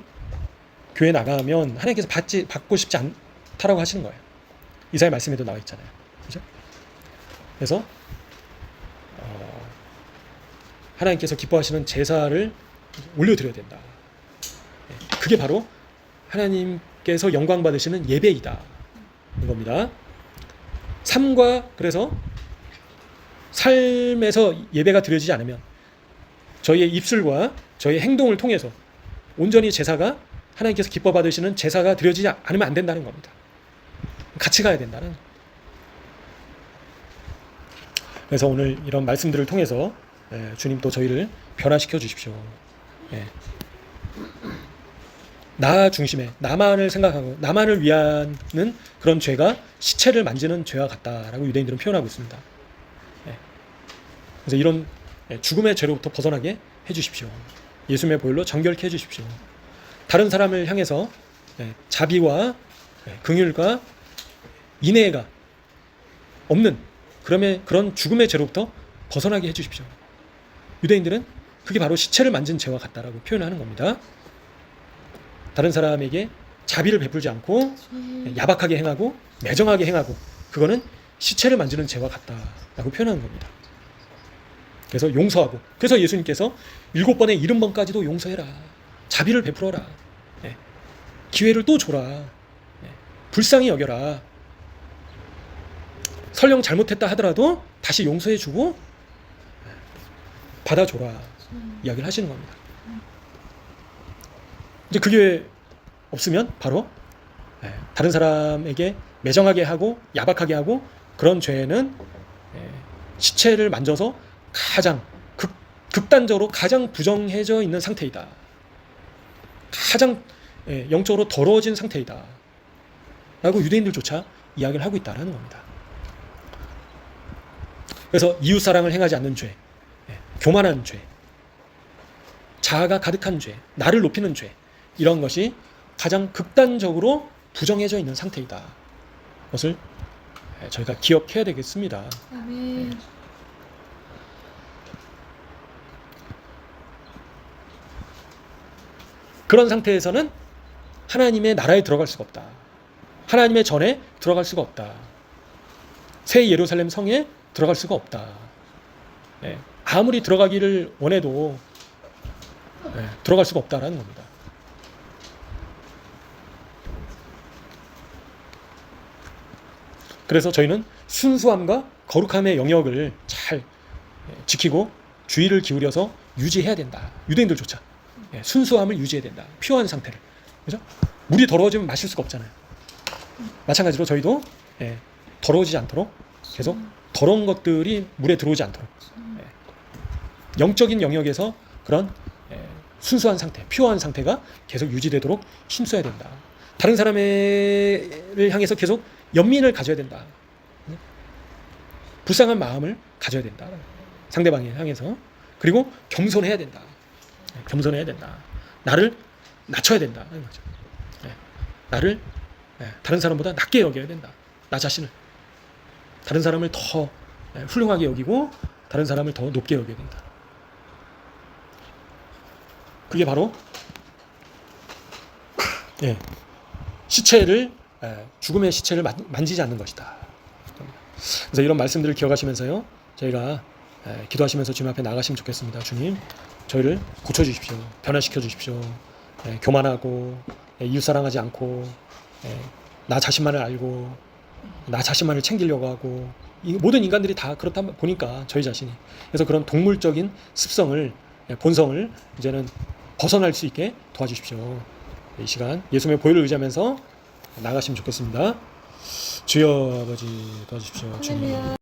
Speaker 1: 교회 나가면 하나님께서 받고 싶지 않다라고 하시는 거예요. 이사야 말씀에도 나와 있잖아요. 그죠? 그래서 하나님께서 기뻐하시는 제사를 올려드려야 된다. 그게 바로 하나님께서 영광 받으시는 예배이다 인 겁니다. 그래서 삶에서 예배가 드려지지 않으면 저희의 입술과 저희의 행동을 통해서 온전히 제사가 하나님께서 기뻐 받으시는 제사가 드려지지 않으면 안 된다는 겁니다. 같이 가야 된다는. 그래서 오늘 이런 말씀들을 통해서 주님 또 저희를 변화시켜 주십시오. 나 중심에 나만을 생각하고 나만을 위하는 그런 죄가 시체를 만지는 죄와 같다라고 유대인들은 표현하고 있습니다. 그래서 이런 죽음의 죄로부터 벗어나게 해주십시오. 예수님의 보혈로 정결케 해주십시오. 다른 사람을 향해서 자비와 긍휼과 인애가 없는 그런 죽음의 죄로부터 벗어나게 해주십시오. 유대인들은 그게 바로 시체를 만진 죄와 같다라고 표현하는 겁니다. 다른 사람에게 자비를 베풀지 않고 야박하게 행하고 매정하게 행하고 그거는 시체를 만지는 죄와 같다라고 표현하는 겁니다. 그래서 용서하고, 그래서 예수님께서 7번에 70번까지도 용서해라, 자비를 베풀어라, 기회를 또 줘라, 불쌍히 여겨라, 설령 잘못했다 하더라도 다시 용서해주고 받아줘라 이야기를 하시는 겁니다. 이제 그게 없으면 바로 다른 사람에게 매정하게 하고 야박하게 하고 그런 죄는 시체를 만져서 가장 극단적으로 가장 부정해져 있는 상태이다. 가장 영적으로 더러워진 상태이다 라고 유대인들조차 이야기를 하고 있다는 겁니다. 그래서 이웃사랑을 행하지 않는 죄, 교만한 죄, 자아가 가득한 죄, 나를 높이는 죄, 이런 것이 가장 극단적으로 부정해져 있는 상태이다. 그것을 저희가 기억해야 되겠습니다.
Speaker 2: 아멘.
Speaker 1: 그런 상태에서는 하나님의 나라에 들어갈 수가 없다. 하나님의 전에 들어갈 수가 없다. 새 예루살렘 성에 들어갈 수가 없다. 아무리 들어가기를 원해도 들어갈 수가 없다라는 겁니다. 그래서 저희는 순수함과 거룩함의 영역을 잘 지키고 주의를 기울여서 유지해야 된다. 유대인들조차 순수함을 유지해야 된다. 퓨어한 상태를. 그죠? 물이 더러워지면 마실 수가 없잖아요. 마찬가지로 저희도 더러워지지 않도록 계속 더러운 것들이 물에 들어오지 않도록 영적인 영역에서 그런 순수한 상태, 퓨어한 상태가 계속 유지되도록 힘써야 된다. 다른 사람을 향해서 계속 연민을 가져야 된다. 불쌍한 마음을 가져야 된다. 상대방을 향해서. 그리고 겸손해야 된다. 겸손해야 된다. 나를 낮춰야 된다. 나를 다른 사람보다 낮게 여겨야 된다. 나 자신을. 다른 사람을 더 훌륭하게 여기고 다른 사람을 더 높게 여겨야 된다. 그게 바로 예, 시체를 죽음의 시체를 만지지 않는 것이다. 그래서 이런 말씀들을 기억하시면서요, 저희가 기도하시면서 주님 앞에 나가시면 좋겠습니다. 주님, 저희를 고쳐주십시오. 변화시켜 주십시오. 교만하고 이웃 사랑하지 않고 나 자신만을 알고 나 자신만을 챙기려고 하고 모든 인간들이 다 그렇다 보니까 저희 자신이 그래서 그런 동물적인 습성을 본성을 이제는 벗어날 수 있게 도와주십시오. 이 시간 예수님의 보혈을 의지하면서 나가시면 좋겠습니다. 주여 아버지 도와주십시오. 주님.